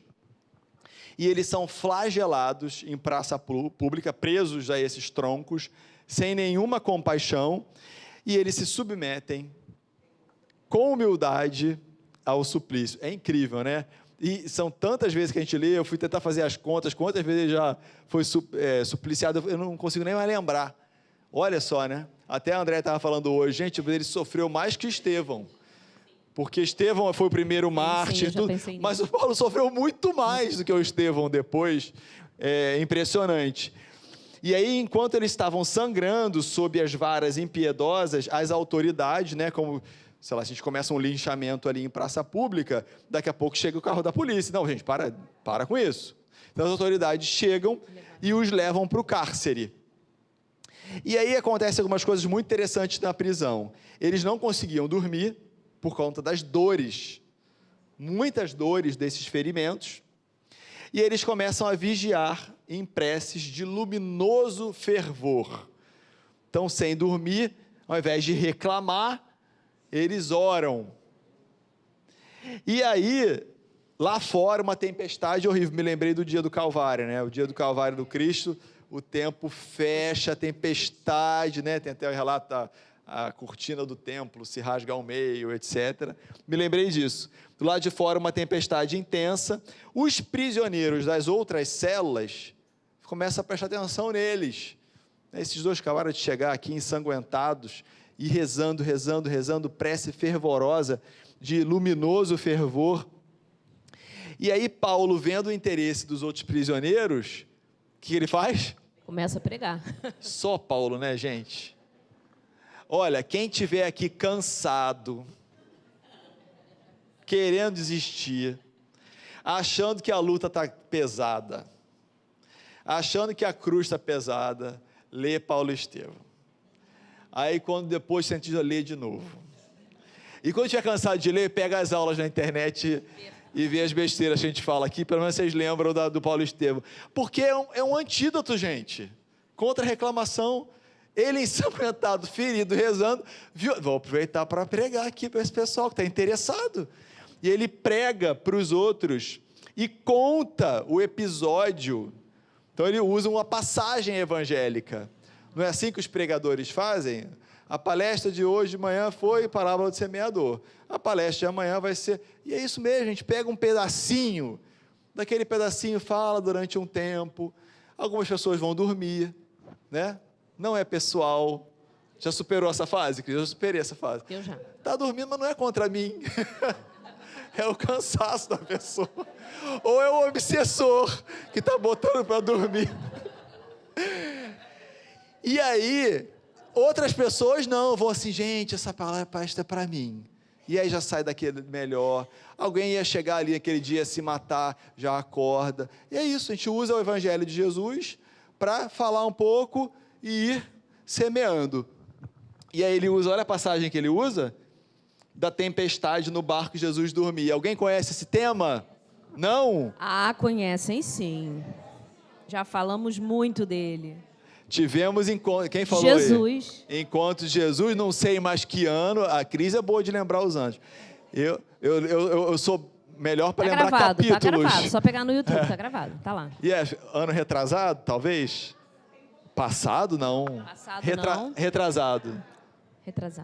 e eles são flagelados em praça pública, presos a esses troncos, sem nenhuma compaixão, e eles se submetem com humildade ao suplício. É incrível, né? E são tantas vezes que a gente lê, eu fui tentar fazer as contas, quantas vezes ele já foi supliciado, eu não consigo nem mais lembrar. Olha só, né? Até a André estava falando hoje, gente, ele sofreu mais que Estevão, porque Estevão foi o primeiro mártir, mas o Paulo sofreu muito mais do que o Estevão depois, impressionante. E aí, enquanto eles estavam sangrando sob as varas impiedosas, as autoridades, né, como, sei lá, se a gente começa um linchamento ali em praça pública, daqui a pouco chega o carro da polícia. Não, gente, para com isso. Então, as autoridades chegam e os levam para o cárcere. E aí acontecem algumas coisas muito interessantes na prisão. Eles não conseguiam dormir por conta das dores, muitas dores desses ferimentos, e eles começam a vigiar em preces de luminoso fervor. Então, sem dormir, ao invés de reclamar, eles oram. E aí, lá fora, uma tempestade horrível. Me lembrei do dia do Calvário, né? O dia do Calvário do Cristo, o tempo fecha, a tempestade, né? Tem até o relato a cortina do templo se rasga ao meio, etc. Me lembrei disso. Do lado de fora, uma tempestade intensa. Os prisioneiros das outras celas começam a prestar atenção neles. Esses dois acabaram de chegar aqui ensanguentados e rezando, prece fervorosa, de luminoso fervor. E aí Paulo, vendo o interesse dos outros prisioneiros, o que ele faz? Começa a pregar. Só Paulo, né, gente? Olha, quem tiver aqui cansado, querendo desistir, achando que a luta está pesada, achando que a cruz está pesada, lê Paulo e Estevão. Aí, quando depois sentir, lê de novo. E quando estiver cansado de ler, pega as aulas na internet e vê as besteiras que a gente fala aqui, pelo menos vocês lembram do Paulo e Estevão. Porque é um antídoto, gente, contra a reclamação. Ele ensanguentado, ferido, rezando, viu? Vou aproveitar para pregar aqui para esse pessoal que está interessado. E ele prega para os outros e conta o episódio. Então ele usa uma passagem evangélica. Não é assim que os pregadores fazem? A palestra de hoje de manhã foi parábola do semeador. A palestra de amanhã vai ser... E é isso mesmo, a gente pega um pedacinho, daquele pedacinho fala durante um tempo, algumas pessoas vão dormir, né? Não é pessoal. Já superou essa fase, Cris? Eu superei essa fase. Eu já. Está dormindo, mas não é contra mim. É o cansaço da pessoa. Ou é o obsessor que está botando para dormir. E aí, outras pessoas não, vão assim, gente, essa palavra é para mim. E aí já sai daquele melhor. Alguém ia chegar ali aquele dia, se matar, já acorda. E é isso, a gente usa o Evangelho de Jesus para falar um pouco e ir semeando. E aí ele usa, olha a passagem que ele usa, da tempestade no barco Jesus dormia. Alguém conhece esse tema? Não? Ah, conhecem sim. Já falamos muito dele. Tivemos encontro, quem falou Jesus. aí? Encontro de Jesus, não sei mais que ano, a Cris é boa de lembrar os anos. Eu sou melhor para lembrar capítulos. Tá gravado, só pegar no YouTube, tá gravado, tá lá. E é ano retrasado, talvez? Passado, não. Passado, não. Retrasado.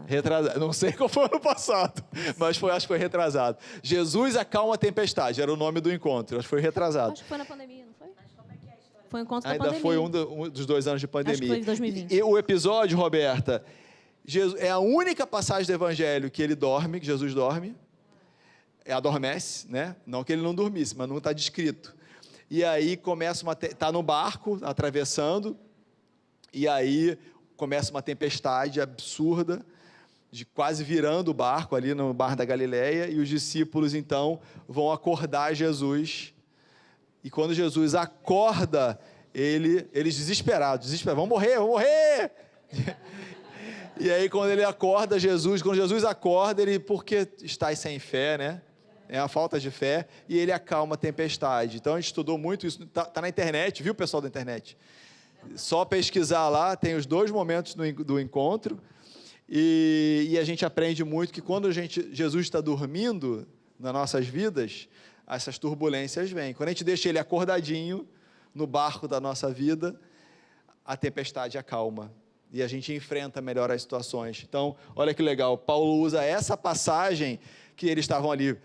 Retrasado. Não sei qual foi o ano passado, mas acho que foi retrasado. Jesus acalma a tempestade, era o nome do encontro, acho que foi retrasado. Acho que foi na pandemia, não foi? Foi um encontro da Ainda pandemia. foi um dos 2 anos de pandemia. Acho que foi em 2020. E o episódio, Roberta, é a única passagem do Evangelho que ele dorme, que Jesus dorme, adormece, né? Não que ele não dormisse, mas não está descrito. E aí está no barco, atravessando, e aí começa uma tempestade absurda, de quase virando o barco ali no Mar da Galileia, e os discípulos, então, vão acordar Jesus. E quando Jesus acorda, eles desesperados, vamos morrer! E aí, quando ele acorda, quando Jesus acorda, porque estáis sem fé, né? É a falta de fé, e ele acalma a tempestade. Então, a gente estudou muito isso, tá na internet, viu, pessoal da internet? Só pesquisar lá, tem os 2 momentos do encontro, e a gente aprende muito que quando Jesus está dormindo nas nossas vidas, essas turbulências vêm. Quando a gente deixa ele acordadinho no barco da nossa vida, a tempestade acalma e a gente enfrenta melhor as situações. Então, olha que legal, Paulo usa essa passagem que eles estavam ali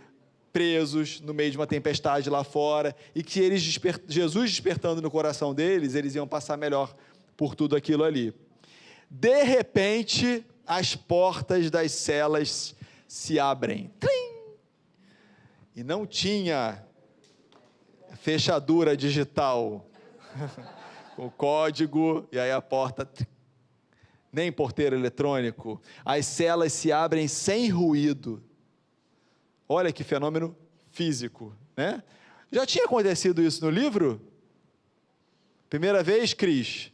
presos no meio de uma tempestade lá fora e que Jesus despertando no coração deles, eles iam passar melhor por tudo aquilo ali. De repente, as portas das celas se abrem. Trim! E não tinha fechadura digital, com código, e aí a porta, nem porteiro eletrônico. As celas se abrem sem ruído. Olha que fenômeno físico, né? Já tinha acontecido isso no livro? Primeira vez, Cris?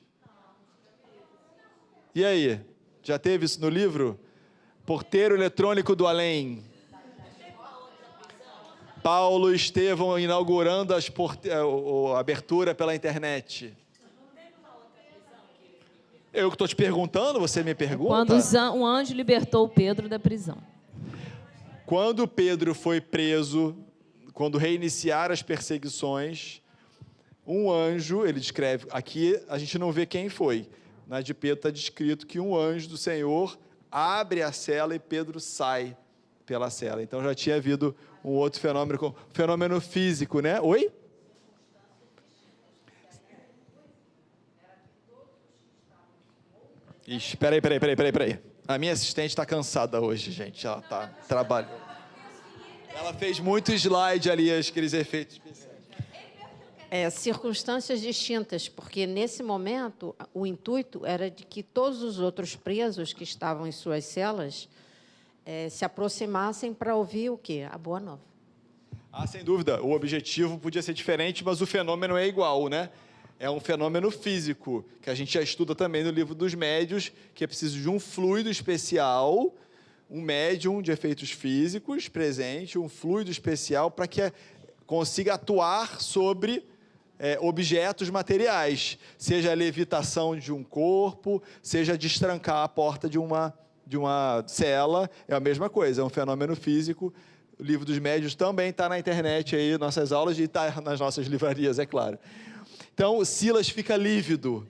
E aí? Já teve isso no livro? Porteiro eletrônico do além. Paulo e Estevão inaugurando a abertura pela internet. Eu que estou te perguntando, você me pergunta? Quando um anjo libertou Pedro da prisão. Quando Pedro foi preso, quando reiniciaram as perseguições, um anjo, ele descreve, aqui a gente não vê quem foi, na de Pedro está descrito que um anjo do Senhor abre a cela e Pedro sai pela cela. Então já tinha havido um outro fenômeno físico, né? Oi? Ixi, peraí. A minha assistente está cansada hoje, gente. Ela está trabalhando. Ela fez muito slide ali, aqueles efeitos especiais. Circunstâncias distintas, porque nesse momento o intuito era de que todos os outros presos que estavam em suas celas se aproximassem para ouvir o quê? A Boa Nova. Ah, sem dúvida, o objetivo podia ser diferente, mas o fenômeno é igual, né? É um fenômeno físico, que a gente já estuda também no livro dos médiuns, que é preciso de um fluido especial, um médium de efeitos físicos presente, um fluido especial para que consiga atuar sobre objetos materiais, seja a levitação de um corpo, seja destrancar a porta de uma cela, é a mesma coisa, é um fenômeno físico. O livro dos médiuns também está na internet, aí, nossas aulas, e está nas nossas livrarias, é claro. Então, Silas fica lívido.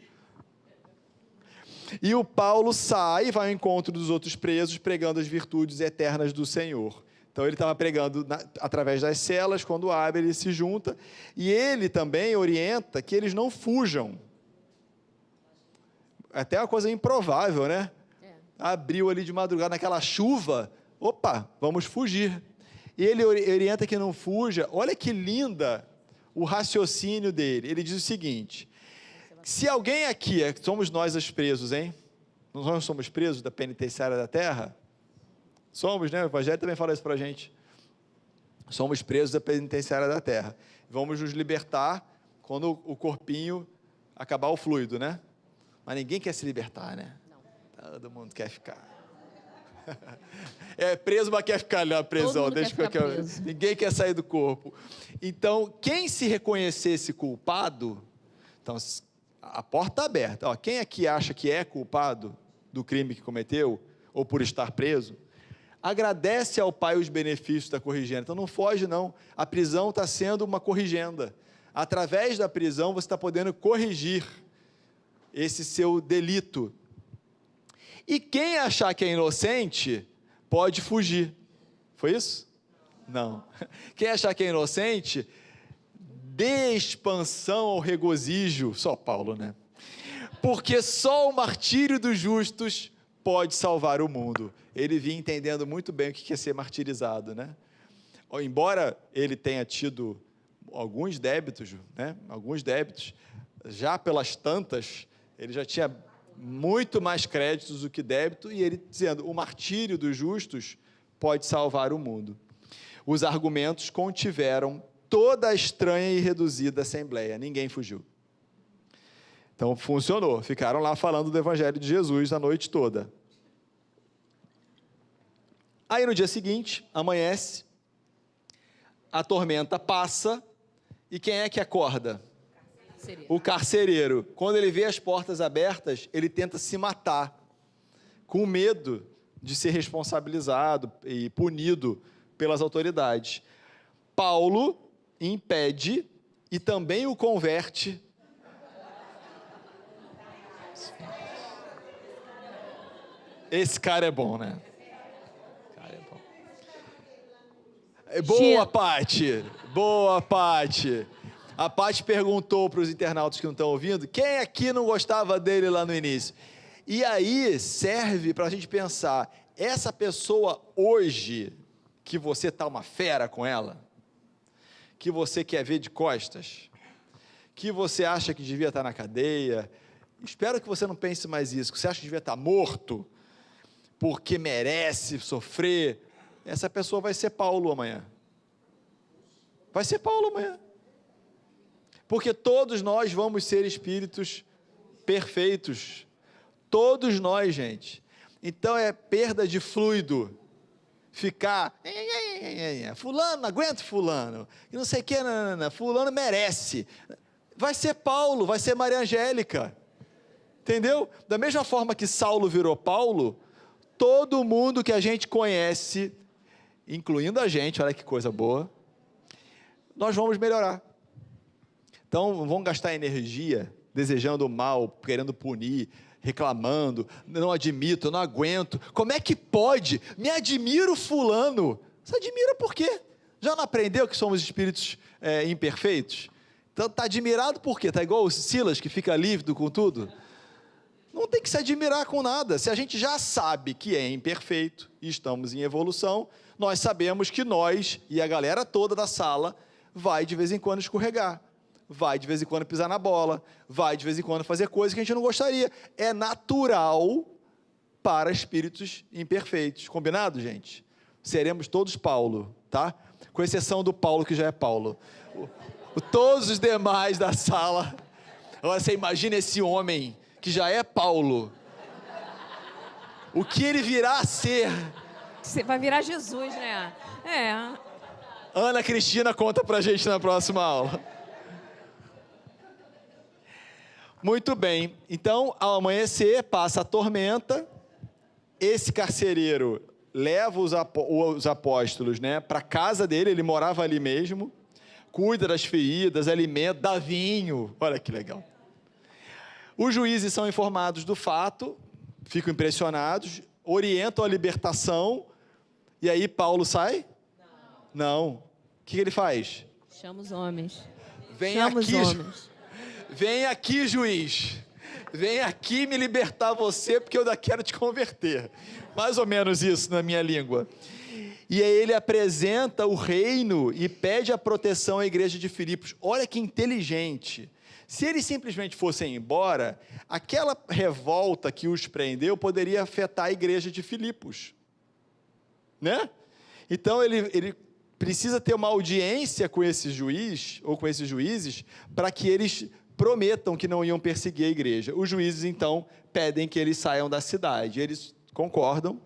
E o Paulo sai e vai ao encontro dos outros presos, pregando as virtudes eternas do Senhor. Então, ele estava pregando através das celas, quando abre, ele se junta. E ele também orienta que eles não fujam. Até uma coisa improvável, né? Abriu ali de madrugada, naquela chuva, opa, vamos fugir. E ele orienta que não fuja. Olha que linda o raciocínio dele. Ele diz o seguinte: se alguém aqui, somos nós os presos, hein? Nós não somos presos da penitenciária da terra? Somos, né? O Evangelho também fala isso para a gente. Somos presos da penitenciária da terra. Vamos nos libertar quando o corpinho acabar o fluido, né? Mas ninguém quer se libertar, né? Não. Todo mundo quer ficar. É preso, mas quer ficar ali na prisão. Deixa quer ficar preso. Ninguém quer sair do corpo. Então, quem se reconhecesse culpado, então, a porta está aberta. Ó, quem aqui acha que é culpado do crime que cometeu, ou por estar preso, agradece ao Pai os benefícios da corrigenda. Então, não foge, não. A prisão está sendo uma corrigenda. Através da prisão, você está podendo corrigir esse seu delito. E quem achar que é inocente, pode fugir. Foi isso? Não. Quem achar que é inocente, dê expansão ao regozijo. Só Paulo, né? Porque só o martírio dos justos pode salvar o mundo. Ele vinha entendendo muito bem o que é ser martirizado, né? Embora ele tenha tido alguns débitos, né? Alguns débitos, já pelas tantas, ele já tinha muito mais créditos do que débito, e ele dizendo, o martírio dos justos pode salvar o mundo. Os argumentos contiveram toda a estranha e reduzida assembleia, ninguém fugiu. Então, funcionou, ficaram lá falando do Evangelho de Jesus a noite toda. Aí, no dia seguinte, amanhece, a tormenta passa, e quem é que acorda? O carcereiro. Quando ele vê as portas abertas, ele tenta se matar, com medo de ser responsabilizado e punido pelas autoridades. Paulo impede e também o converte. Esse cara é bom, né? Boa, Pati! Boa, Pati! A Pati perguntou para os internautas que não estão ouvindo, quem aqui não gostava dele lá no início? E aí serve para a gente pensar, essa pessoa hoje, que você está uma fera com ela, que você quer ver de costas, que você acha que devia estar na cadeia, espero que você não pense mais isso, que você acha que devia estar morto, porque merece sofrer, essa pessoa vai ser Paulo amanhã. Vai ser Paulo amanhã. Porque todos nós vamos ser espíritos perfeitos. Todos nós, gente. Então é perda de fluido. Ficar, fulano, não aguento fulano. E não sei o que, fulano merece. Vai ser Paulo, vai ser Maria Angélica. Entendeu? Da mesma forma que Saulo virou Paulo, todo mundo que a gente conhece, incluindo a gente, olha que coisa boa, nós vamos melhorar. Então, não vão gastar energia desejando o mal, querendo punir, reclamando, não admito, não aguento. Como é que pode? Me admiro fulano. Você admira por quê? Já não aprendeu que somos espíritos imperfeitos? Então, está admirado por quê? Está igual o Silas, que fica lívido com tudo? Não tem que se admirar com nada. Se a gente já sabe que é imperfeito e estamos em evolução, nós sabemos que nós e a galera toda da sala vai de vez em quando escorregar. vai de vez em quando pisar na bola, vai de vez em quando fazer coisas que a gente não gostaria. É natural para espíritos imperfeitos. Combinado, gente? Seremos todos Paulo, tá? Com exceção do Paulo, que já é Paulo. Todos os demais da sala. Agora, você imagina esse homem que já é Paulo. O que ele virá a ser? Você vai virar Jesus, né? Ana Cristina conta pra gente na próxima aula. Muito bem. Então, ao amanhecer, passa a tormenta. Esse carcereiro leva os apóstolos, né, para a casa dele, ele morava ali mesmo, cuida das feridas, alimenta, dá vinho. Olha que legal. Os juízes são informados do fato, ficam impressionados, orientam a libertação, e aí Paulo sai? Não. O que ele faz? Chama os homens. Chama os homens. Vem aqui, juiz. Vem aqui me libertar você, porque eu ainda quero te converter. Mais ou menos isso na minha língua. E aí ele apresenta o reino e pede a proteção à igreja de Filipos. Olha que inteligente. Se eles simplesmente fossem embora, aquela revolta que os prendeu poderia afetar a igreja de Filipos. Né? Então ele precisa ter uma audiência com esse juiz, ou com esses juízes, para que eles prometam que não iam perseguir a igreja. Os juízes, então, pedem que eles saiam da cidade. Eles concordam,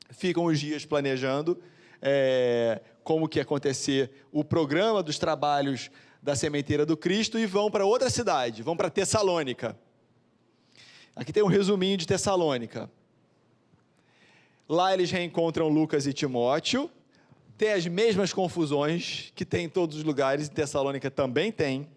ficam os dias planejando como que ia acontecer o programa dos trabalhos da Sementeira do Cristo e vão para outra cidade, vão para Tessalônica. Aqui tem um resuminho de Tessalônica. Lá eles reencontram Lucas e Timóteo, tem as mesmas confusões que tem em todos os lugares, em Tessalônica também tem.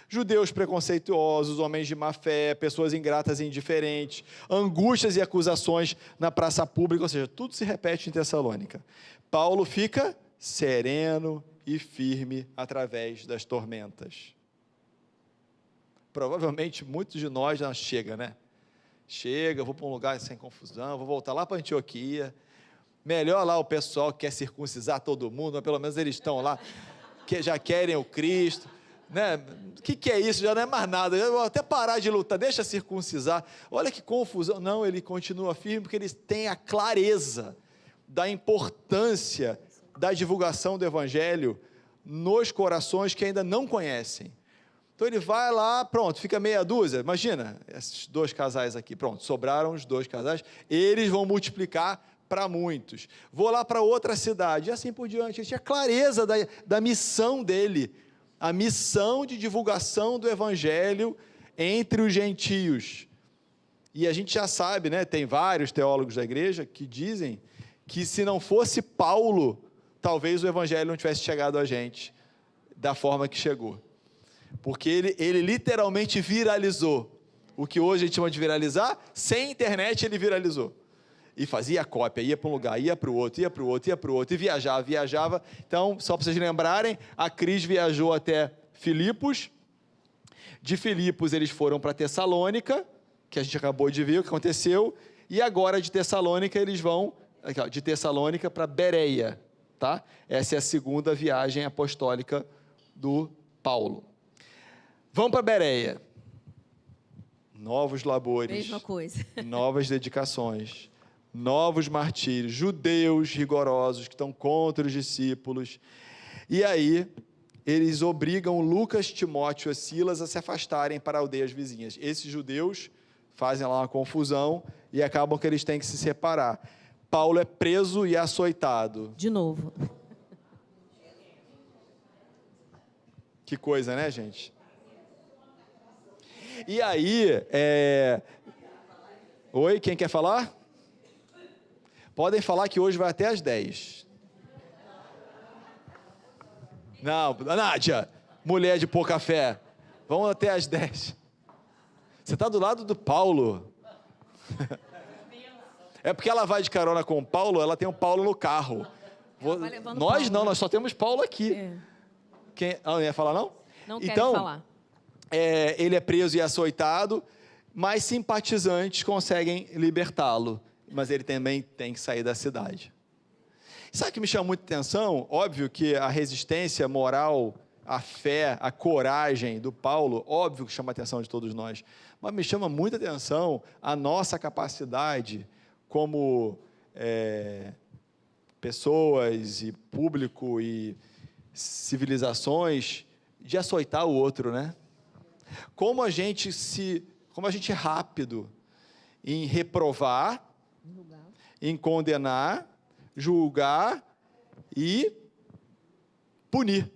Judeus preconceituosos, homens de má fé, pessoas ingratas e indiferentes, angústias e acusações na praça pública, ou seja, tudo se repete em Tessalônica. Paulo fica sereno e firme através das tormentas. Provavelmente muitos de nós já chega, né? Chega, vou para um lugar sem confusão, vou voltar lá para Antioquia. Melhor lá o pessoal que quer circuncidar todo mundo, mas pelo menos eles estão lá, que já querem o Cristo. Né? O que é isso? Já não é mais nada. Eu vou até parar de lutar, deixa circuncisar. Olha que confusão. Não, ele continua firme porque eles têm a clareza da importância da divulgação do Evangelho nos corações que ainda não conhecem. Então ele vai lá, pronto, fica meia dúzia. Imagina, esses 2 casais aqui, pronto, sobraram os 2 casais, eles vão multiplicar para muitos. Vou lá para outra cidade, e assim por diante. Ele tinha clareza da missão dele, a missão de divulgação do Evangelho entre os gentios. E a gente já sabe, né, tem vários teólogos da igreja que dizem que se não fosse Paulo, talvez o Evangelho não tivesse chegado a gente da forma que chegou. Porque ele literalmente viralizou. O que hoje a gente chama de viralizar, sem internet ele viralizou. E fazia cópia, ia para um lugar, ia para o outro, ia para o outro, ia para o outro, e viajava. Então, só para vocês lembrarem, a Cris viajou até Filipos. De Filipos eles foram para Tessalônica, que a gente acabou de ver o que aconteceu, e agora de Tessalônica eles vão, de Tessalônica para Bereia, tá? Essa é a segunda viagem apostólica do Paulo. Vão para Bereia. Novos labores. Mesma coisa. Novas dedicações. Novos martírios, judeus rigorosos que estão contra os discípulos. E aí, eles obrigam Lucas, Timóteo e Silas a se afastarem para aldeias vizinhas. Esses judeus fazem lá uma confusão e acabam que eles têm que se separar. Paulo é preso e açoitado. De novo. Que coisa, né, gente? E aí, Oi, quem quer falar? Podem falar que hoje vai até às 10. Não, Nádia, mulher de pouca fé, vamos até às 10. Você está do lado do Paulo. É porque ela vai de carona com o Paulo, ela tem um Paulo no carro. Nós Paulo, não, né? nós só temos Paulo aqui. Quem, não ia falar, não? Não quero Então, falar. Ele é preso e açoitado, mas simpatizantes conseguem libertá-lo. Mas ele também tem que sair da cidade. Sabe o que me chama muita atenção? Óbvio que a resistência moral a fé, a coragem do Paulo, óbvio que chama a atenção de todos nós, mas me chama muita atenção a nossa capacidade como pessoas e público e civilizações de açoitar o outro, né? Como a gente é rápido em reprovar, em condenar, julgar e punir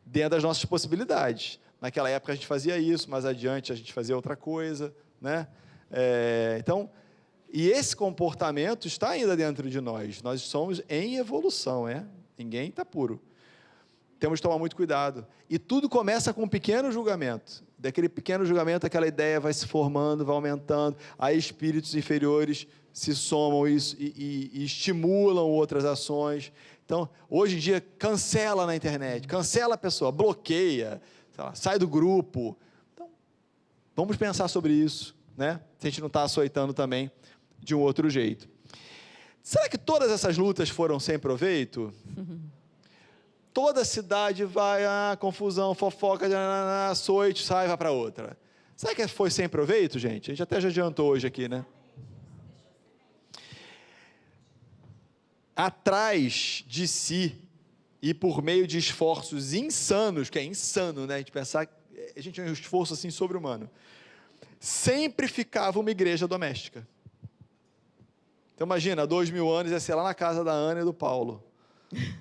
dentro das nossas possibilidades. Naquela época a gente fazia isso, mais adiante a gente fazia outra coisa, né? Então, e esse comportamento está ainda dentro de nós. Nós somos em evolução, Ninguém está puro. Temos que tomar muito cuidado. E tudo começa com um pequeno julgamento. Daquele pequeno julgamento, aquela ideia vai se formando, vai aumentando, aí espíritos inferiores se somam isso e estimulam outras ações. Então, hoje em dia, cancela na internet, cancela a pessoa, bloqueia, sei lá, sai do grupo. Então, vamos pensar sobre isso, né? Se a gente não está açoitando também de um outro jeito. Será que todas essas lutas foram sem proveito? Toda cidade vai, confusão, fofoca, açoite, sai, vai para outra. Será que foi sem proveito, gente? A gente até já adiantou hoje aqui, né? Atrás de si e por meio de esforços insanos, que é insano, né? A gente pensar, a gente tem um esforço assim sobre-humano, sempre ficava uma igreja doméstica. Então imagina, 2000 anos ia ser lá na casa da Ana e do Paulo,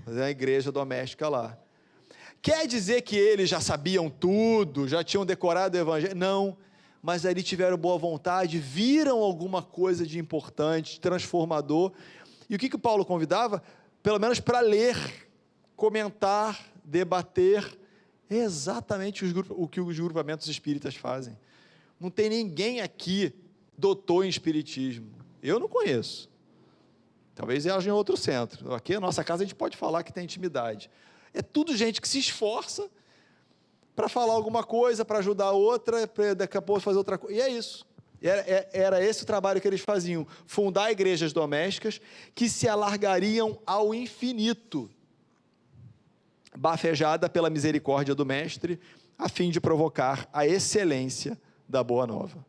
fazer uma igreja doméstica lá. Quer dizer que eles já sabiam tudo, já tinham decorado o evangelho? Não, mas ali tiveram boa vontade, viram alguma coisa de importante, transformador. E o que o Paulo convidava? Pelo menos para ler, comentar, debater, é exatamente o que os grupamentos espíritas fazem. Não tem ninguém aqui doutor em espiritismo. Eu não conheço. Talvez haja em outro centro. Aqui, na nossa casa, a gente pode falar que tem intimidade. É tudo gente que se esforça para falar alguma coisa, para ajudar a outra, para daqui a pouco fazer outra coisa. E é isso. Era esse o trabalho que eles faziam. Fundar igrejas domésticas que se alargariam ao infinito, bafejada pela misericórdia do Mestre, a fim de provocar a excelência da Boa Nova.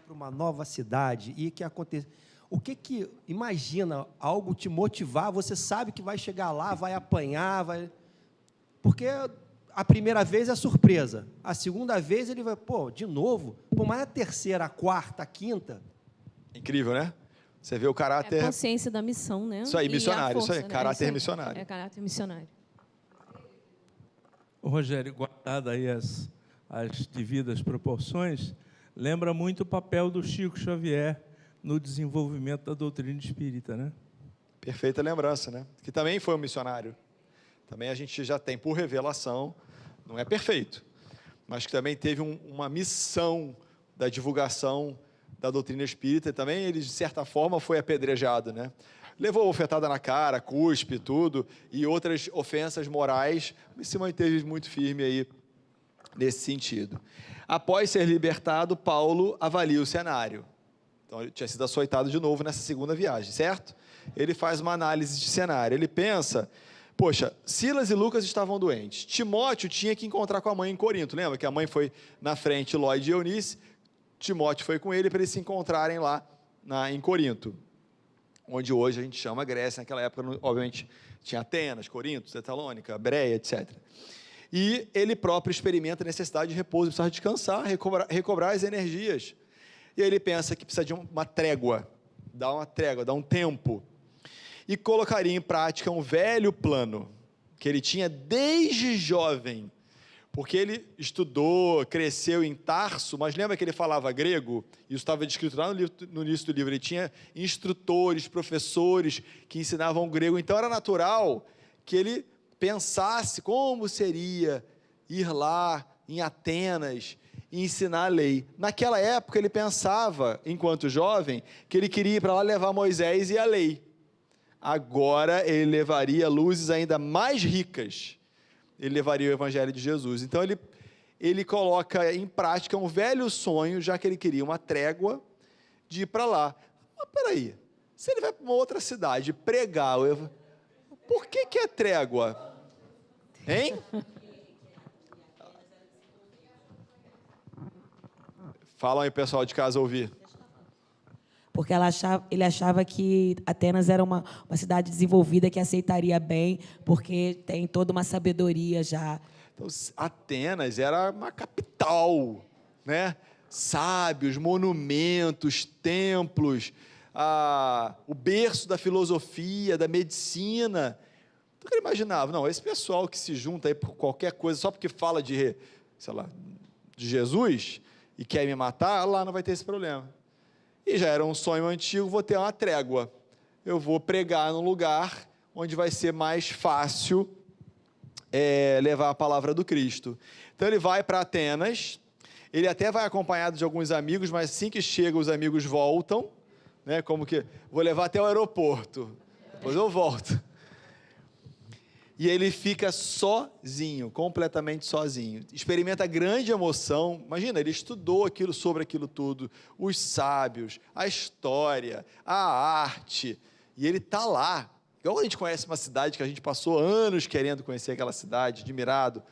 Para uma nova cidade e que acontece. O que imagina algo te motivar? Você sabe que vai chegar lá, vai apanhar, porque a primeira vez é surpresa, a segunda vez ele vai, de novo, mas a terceira, a quarta, a quinta. Incrível, né? Você vê o caráter. É a consciência da missão, né? Isso aí, missionário, força, isso aí, caráter missionário. É caráter missionário. Ô, Rogério, guardado aí as devidas proporções, lembra muito o papel do Chico Xavier no desenvolvimento da doutrina espírita, né? Perfeita lembrança, né? Que também foi um missionário. Também a gente já tem, por revelação, não é perfeito, mas que também teve uma missão da divulgação da doutrina espírita, e também ele, de certa forma, foi apedrejado, né? Levou ofetada na cara, cuspe, tudo, e outras ofensas morais, mas se manteve muito firme aí nesse sentido. Após ser libertado, Paulo avalia o cenário. Então, ele tinha sido açoitado de novo nessa segunda viagem, certo? Ele faz uma análise de cenário. Ele pensa, poxa, Silas e Lucas estavam doentes. Timóteo tinha que encontrar com a mãe em Corinto. Lembra que a mãe foi na frente, Lóide e Eunice? Timóteo foi com ele para eles se encontrarem lá em Corinto, onde hoje a gente chama Grécia. Naquela época, obviamente, tinha Atenas, Corinto, Tessalônica, Bereia, etc. E ele próprio experimenta a necessidade de repouso, precisa descansar, recobrar as energias. E aí ele pensa que precisa de uma trégua, dar um tempo. E colocaria em prática um velho plano, que ele tinha desde jovem, porque ele estudou, cresceu em Tarso, mas lembra que ele falava grego? Isso estava descrito lá no início do livro. Ele tinha instrutores, professores que ensinavam grego, então era natural que ele pensasse como seria ir lá em Atenas e ensinar a lei. Naquela época, ele pensava, enquanto jovem, que ele queria ir para lá levar Moisés e a lei. Agora, ele levaria luzes ainda mais ricas. Ele levaria o Evangelho de Jesus. Então, ele coloca em prática um velho sonho, já que ele queria uma trégua, de ir para lá. Mas, peraí, se ele vai para uma outra cidade pregar Por que é trégua? Hein? Fala aí, pessoal de casa, ouvir. Porque ele achava que Atenas era uma cidade desenvolvida que aceitaria bem, porque tem toda uma sabedoria já. Então, Atenas era uma capital, né? Sábios, monumentos, templos, o berço da filosofia, da medicina. Então, ele imaginava, não, esse pessoal que se junta aí por qualquer coisa, só porque fala de, sei lá, de Jesus e quer me matar, lá não vai ter esse problema. E já era um sonho antigo, vou ter uma trégua. Eu vou pregar num lugar onde vai ser mais fácil levar a palavra do Cristo. Então, ele vai para Atenas, ele até vai acompanhado de alguns amigos, mas assim que chega, os amigos voltam, né, como que, vou levar até o aeroporto, depois eu volto. E ele fica sozinho, completamente sozinho. Experimenta grande emoção. Imagina, ele estudou sobre aquilo tudo, os sábios, a história, a arte, e ele está lá. Igual a gente conhece uma cidade que a gente passou anos querendo conhecer aquela cidade, admirado.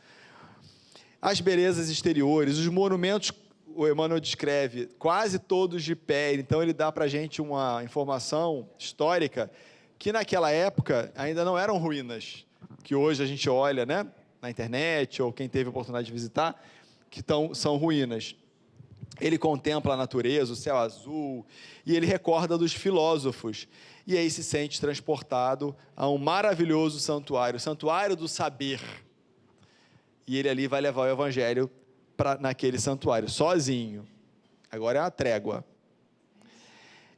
As belezas exteriores, os monumentos, o Emmanuel descreve, quase todos de pé. Então, ele dá para a gente uma informação histórica que, naquela época, ainda não eram ruínas, que hoje a gente olha, né, na internet, ou quem teve a oportunidade de visitar, que são ruínas. Ele contempla a natureza, o céu azul, e ele recorda dos filósofos. E aí se sente transportado a um maravilhoso santuário, o santuário do saber. E ele ali vai levar o evangelho naquele santuário, sozinho. Agora é uma trégua.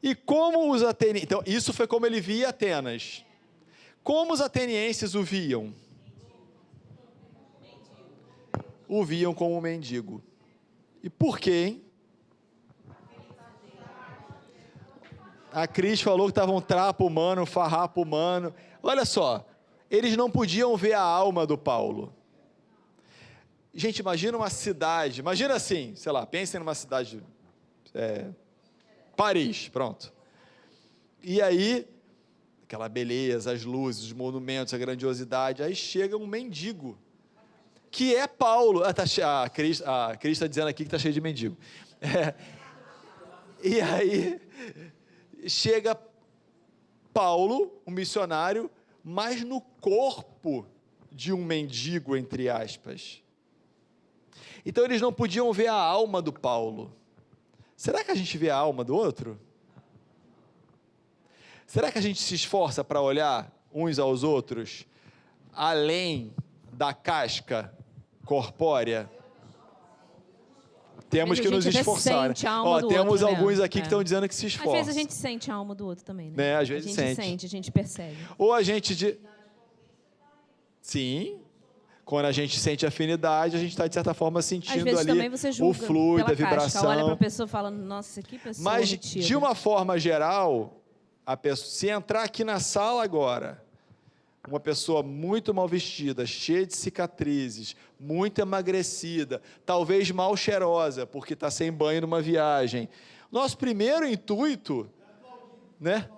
E como os atenienses... Então, isso foi como ele via Atenas. Como os atenienses o viam? O viam como um mendigo. E por quê, hein? A Cris falou que estava um trapo humano, um farrapo humano. Olha só, eles não podiam ver a alma do Paulo. Gente, imagina uma cidade, imagina assim, sei lá, pensem numa cidade, Paris, pronto. E aí, aquela beleza, as luzes, os monumentos, a grandiosidade, aí chega um mendigo, que é Paulo. A Cris está dizendo aqui que está cheio de mendigo. E aí, chega Paulo, um missionário, mas no corpo de um mendigo, entre aspas. Então, eles não podiam ver a alma do Paulo. Será que a gente vê a alma do outro? Será que a gente se esforça para olhar uns aos outros além da casca corpórea? Temos que nos esforçar. Temos alguns aqui que estão dizendo que se esforçam. Às vezes a gente sente a alma do outro também, né? Às vezes a gente sente, a gente percebe. Ou a gente... Sim, quando a gente sente afinidade, a gente está, de certa forma, sentindo às vezes ali também você julga o fluido, a vibração. Casca, olha para a pessoa e fala, nossa, que pessoa Mas, retida. de uma forma geral, a pessoa, se entrar aqui na sala agora, uma pessoa muito mal vestida, cheia de cicatrizes, muito emagrecida, talvez mal cheirosa, porque está sem banho numa viagem. Nosso primeiro intuito, né,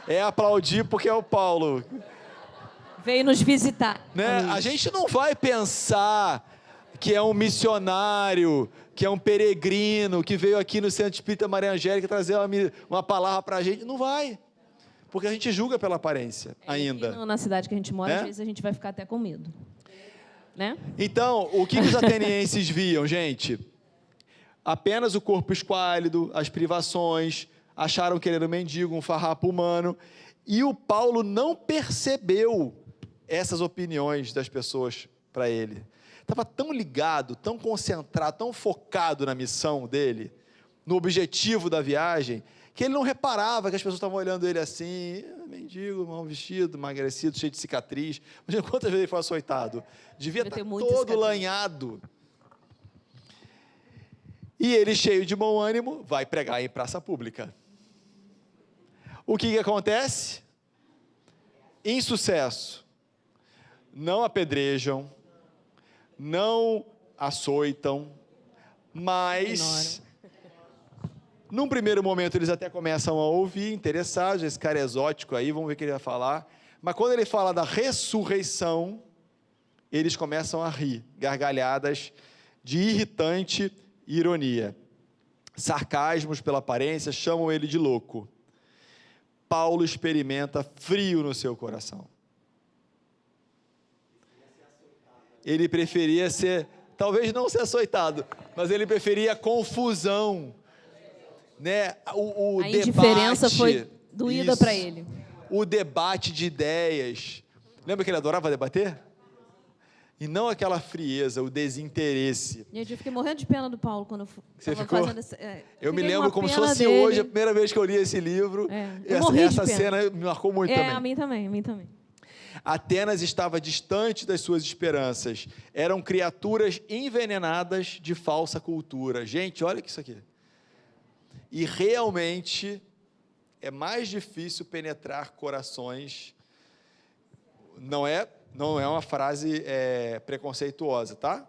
é aplaudir porque é o Paulo. Veio nos visitar. Né? A gente não vai pensar que é um missionário, que é um peregrino, que veio aqui no Centro Espírita Maria Angélica trazer uma palavra para a gente. Não vai, porque a gente julga pela aparência ainda. Aqui na cidade que a gente mora, né? Às vezes a gente vai ficar até com medo. Né? Então, o que os atenienses viam, gente? Apenas o corpo esquálido, as privações, acharam que ele era um mendigo, um farrapo humano, e o Paulo não percebeu essas opiniões das pessoas para ele. Estava tão ligado, tão concentrado, tão focado na missão dele, no objetivo da viagem, que ele não reparava que as pessoas estavam olhando ele assim, mendigo, mal vestido, emagrecido, cheio de cicatriz. Imagina quantas vezes ele foi açoitado. Devia estar todo lanhado. E ele, cheio de bom ânimo, vai pregar em praça pública. O que acontece? Insucesso. Não apedrejam, não açoitam, mas, num primeiro momento, eles até começam a ouvir, interessados, esse cara é exótico aí, vamos ver o que ele vai falar, Mas quando ele fala da ressurreição, eles começam a rir, gargalhadas de irritante ironia. Sarcasmos pela aparência, chamam ele de louco. Paulo experimenta frio no seu coração. Ele preferia ser, talvez não ser açoitado, mas ele preferia confusão, né? A indiferença foi doída isso, para ele. O debate de ideias. Lembra que ele adorava debater? E não aquela frieza, o desinteresse. Gente, eu fiquei morrendo de pena do Paulo quando eu Você estava ficou? fazendo essa... Eu me fiquei lembro com uma como se pena fosse dele. hoje, a primeira vez que eu li esse livro. Eu morri de Essa pena. cena me marcou muito também. A mim também, a mim também. Atenas estava distante das suas esperanças. Eram criaturas envenenadas de falsa cultura. Gente, olha que isso aqui. E realmente é mais difícil penetrar corações. Não é uma frase preconceituosa, tá?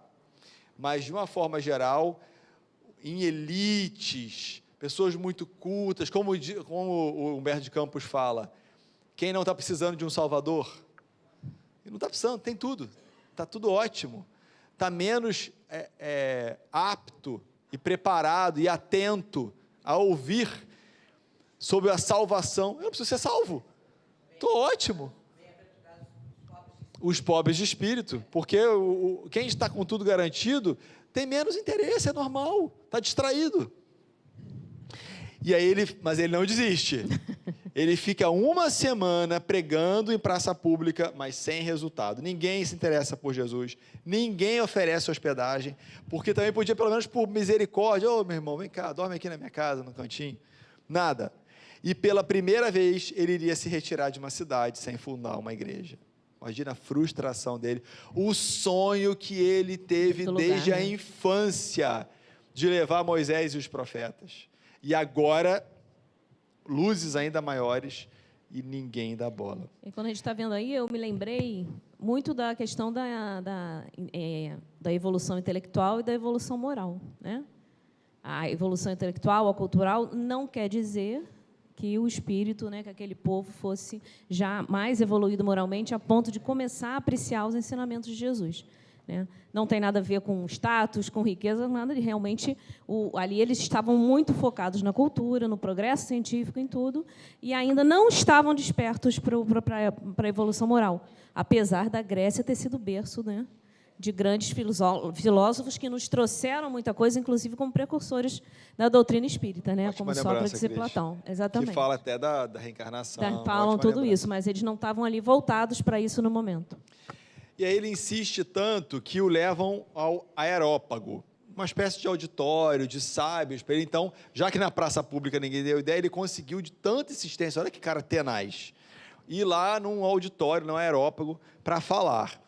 Mas, de uma forma geral, em elites, pessoas muito cultas, como o Humberto de Campos fala, quem não está precisando de um salvador? Ele não está precisando, tem tudo. Está tudo ótimo. Está menos apto e preparado e atento a ouvir sobre a salvação. Eu não preciso ser salvo. Estou ótimo. Os pobres de espírito, porque quem está com tudo garantido tem menos interesse, é normal, está distraído. E aí mas ele não desiste. Ele fica uma semana pregando em praça pública, mas sem resultado. Ninguém se interessa por Jesus, ninguém oferece hospedagem, porque também podia, pelo menos por misericórdia, meu irmão, vem cá, dorme aqui na minha casa, no cantinho. Nada. E pela primeira vez, ele iria se retirar de uma cidade sem fundar uma igreja. Imagina a frustração dele, o sonho que ele teve desde a infância de levar Moisés e os profetas. E agora, luzes ainda maiores e ninguém dá bola. E quando a gente está vendo aí, eu me lembrei muito da questão da evolução intelectual e da evolução moral, né? A evolução intelectual, a cultural, não quer dizer que o espírito, né, que aquele povo fosse já mais evoluído moralmente a ponto de começar a apreciar os ensinamentos de Jesus, né? Não tem nada a ver com status, com riqueza, nada. Realmente, ali eles estavam muito focados na cultura, no progresso científico, em tudo, e ainda não estavam despertos para a evolução moral, apesar da Grécia ter sido berço, né, de grandes filósofos que nos trouxeram muita coisa, inclusive como precursores da doutrina espírita, né? Como Sócrates e Platão. Exatamente. Que fala até da reencarnação. Falam tudo isso, mas eles não estavam ali voltados para isso no momento. E aí ele insiste tanto que o levam ao Areópago, uma espécie de auditório, de sábios. Para ele, então, já que na praça pública ninguém deu ideia, ele conseguiu, de tanta insistência, olha que cara tenaz, ir lá num auditório, no Areópago, para falar.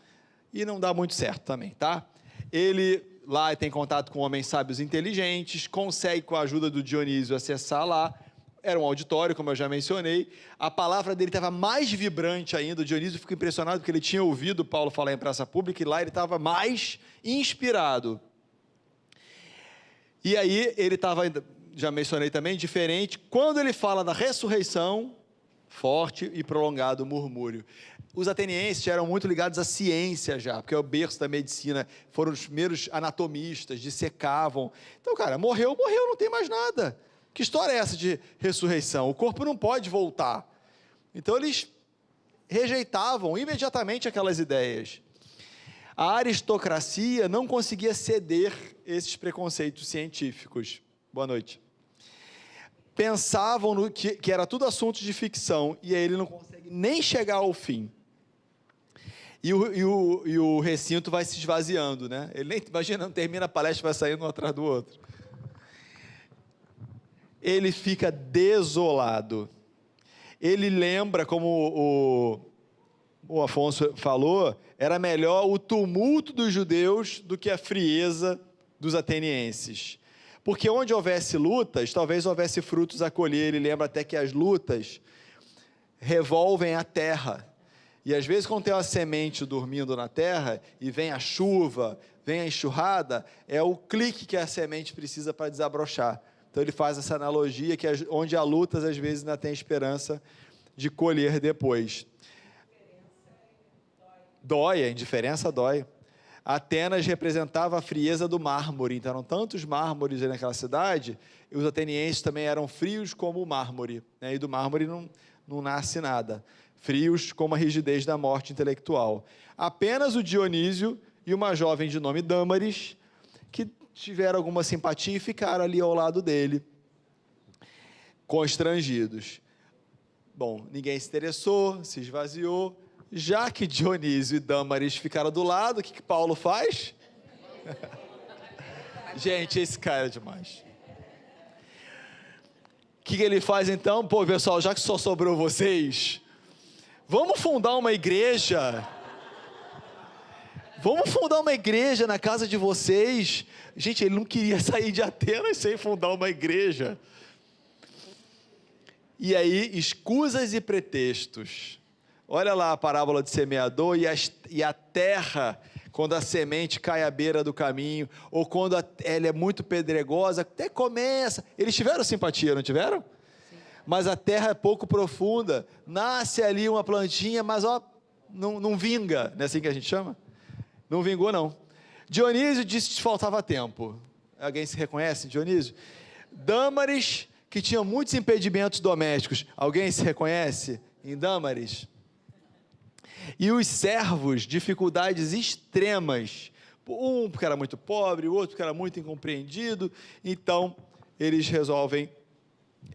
E não dá muito certo também, tá? Ele lá tem contato com homens sábios inteligentes, consegue, com a ajuda do Dionísio, acessar lá. Era um auditório, como eu já mencionei. A palavra dele estava mais vibrante ainda. O Dionísio ficou impressionado porque ele tinha ouvido Paulo falar em praça pública e lá ele estava mais inspirado. E aí ele estava, já mencionei também, diferente. Quando ele fala da ressurreição, forte e prolongado murmúrio. Os atenienses eram muito ligados à ciência já, porque é o berço da medicina, foram os primeiros anatomistas, dissecavam. Então, cara, morreu, não tem mais nada. Que história é essa de ressurreição? O corpo não pode voltar. Então, eles rejeitavam imediatamente aquelas ideias. A aristocracia não conseguia ceder esses preconceitos científicos. Boa noite. Pensavam que era tudo assunto de ficção, e aí ele não consegue nem chegar ao fim. E o recinto vai se esvaziando, né? Ele nem, imagina, não termina a palestra, vai saindo um atrás do outro. Ele fica desolado. Ele lembra, como o Afonso falou, era melhor o tumulto dos judeus do que a frieza dos atenienses. Porque onde houvesse lutas, talvez houvesse frutos a colher. Ele lembra até que as lutas revolvem a terra. E às vezes, quando tem uma semente dormindo na terra, e vem a chuva, vem a enxurrada, é o clique que a semente precisa para desabrochar. Então ele faz essa analogia, que onde há lutas, às vezes ainda tem esperança de colher depois. Dói, a indiferença dói. Atenas representava a frieza do mármore, então eram tantos mármores naquela cidade, e os atenienses também eram frios como o mármore, né? E do mármore não nasce nada. Frios como a rigidez da morte intelectual. Apenas o Dionísio e uma jovem de nome Dâmaris, que tiveram alguma simpatia e ficaram ali ao lado dele, constrangidos. Bom, ninguém se interessou, se esvaziou. Já que Dionísio e Dâmaris ficaram do lado, o que Paulo faz? Gente, esse cara é demais. O que ele faz então? Pô, pessoal, já que só sobrou vocês, vamos fundar uma igreja. Vamos fundar uma igreja na casa de vocês. Gente, ele não queria sair de Atenas sem fundar uma igreja. E aí, escusas e pretextos. Olha lá a parábola de semeador e a terra, quando a semente cai à beira do caminho, ou quando ela é muito pedregosa, até começa. Eles tiveram simpatia, não tiveram? Sim. Mas a terra é pouco profunda, nasce ali uma plantinha, mas não vinga, não é assim que a gente chama? Não vingou, não. Dionísio disse que faltava tempo. Alguém se reconhece, Dionísio? Dâmaris, que tinha muitos impedimentos domésticos. Alguém se reconhece em Dâmaris? E os servos, dificuldades extremas. Um porque era muito pobre, o outro porque era muito incompreendido. Então, eles resolvem,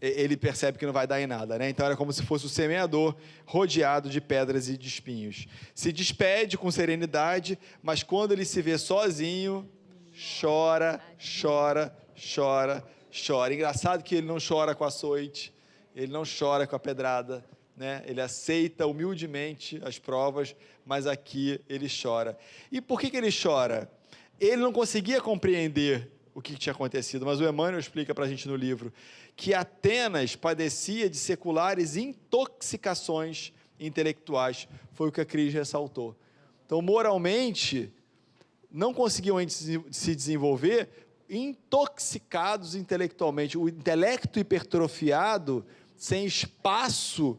ele percebe que não vai dar em nada, né? Então, era como se fosse o semeador rodeado de pedras e de espinhos. Se despede com serenidade, mas quando ele se vê sozinho, chora, chora, chora, chora. Engraçado que ele não chora com açoite, ele não chora com a pedrada, né? Ele aceita humildemente as provas, mas aqui ele chora. E por que ele chora? Ele não conseguia compreender o que tinha acontecido, mas o Emmanuel explica para a gente no livro que Atenas padecia de seculares intoxicações intelectuais, foi o que a Cris ressaltou. Então, moralmente, não conseguiam se desenvolver, intoxicados intelectualmente. O intelecto hipertrofiado, sem espaço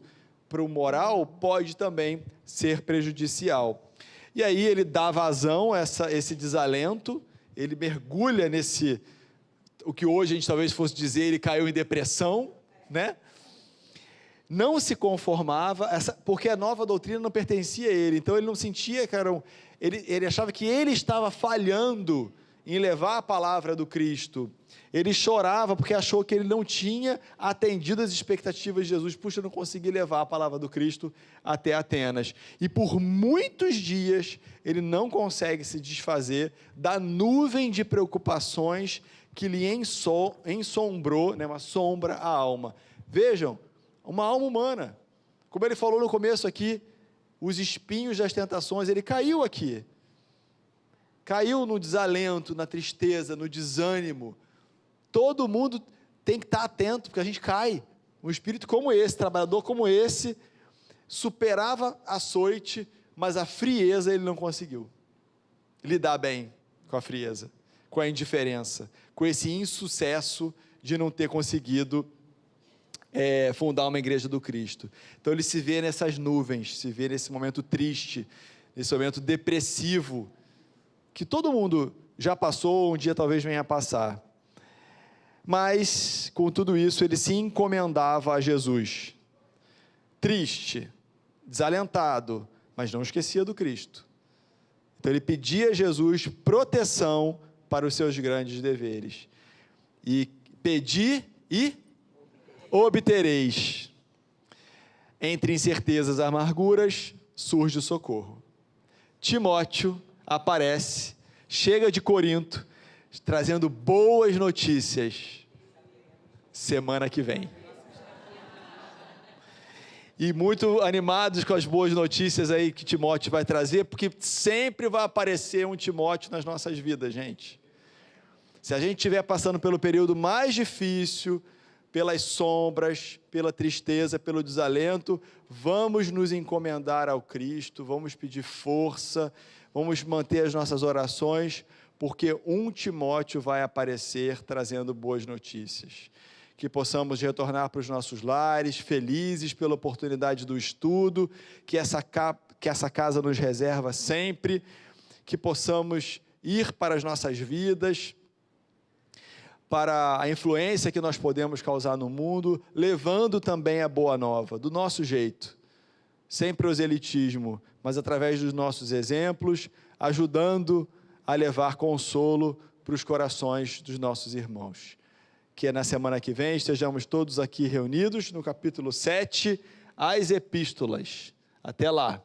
para o moral, pode também ser prejudicial. E aí ele dá vazão a esse desalento, ele mergulha nesse, o que hoje a gente talvez fosse dizer, ele caiu em depressão, né? Não se conformava, porque a nova doutrina não pertencia a ele, então ele não sentia que ele achava que ele estava falhando em levar a palavra do Cristo. Ele chorava porque achou que ele não tinha atendido as expectativas de Jesus. Puxa, eu não consegui levar a palavra do Cristo até Atenas. E por muitos dias ele não consegue se desfazer da nuvem de preocupações que lhe ensombrou, né, uma sombra a alma. Vejam, uma alma humana. Como ele falou no começo aqui, os espinhos das tentações, ele caiu aqui. Caiu no desalento, na tristeza, no desânimo. Todo mundo tem que estar atento, porque a gente cai. Um espírito como esse, trabalhador como esse, superava açoite, mas a frieza ele não conseguiu lidar bem com a frieza, com a indiferença, com esse insucesso de não ter conseguido fundar uma igreja do Cristo. Então ele se vê nessas nuvens, se vê nesse momento triste, nesse momento depressivo, que todo mundo já passou, um dia talvez venha a passar. Mas, com tudo isso, ele se encomendava a Jesus. Triste, desalentado, mas não esquecia do Cristo. Então, ele pedia a Jesus proteção para os seus grandes deveres. E pedi e obtereis. Entre incertezas e amarguras, surge o socorro. Timóteo aparece, chega de Corinto, trazendo boas notícias, semana que vem. E muito animados com as boas notícias aí que Timóteo vai trazer, porque sempre vai aparecer um Timóteo nas nossas vidas, gente. Se a gente estiver passando pelo período mais difícil, pelas sombras, pela tristeza, pelo desalento, vamos nos encomendar ao Cristo, vamos pedir força, vamos manter as nossas orações, porque um Timóteo vai aparecer trazendo boas notícias. que possamos retornar para os nossos lares, felizes pela oportunidade do estudo, que essa casa nos reserva sempre, que possamos ir para as nossas vidas, para a influência que nós podemos causar no mundo, levando também a boa nova, do nosso jeito, sem proselitismo, mas através dos nossos exemplos, ajudando a levar consolo para os corações dos nossos irmãos. Que na semana que vem estejamos todos aqui reunidos no capítulo 7, as epístolas. Até lá!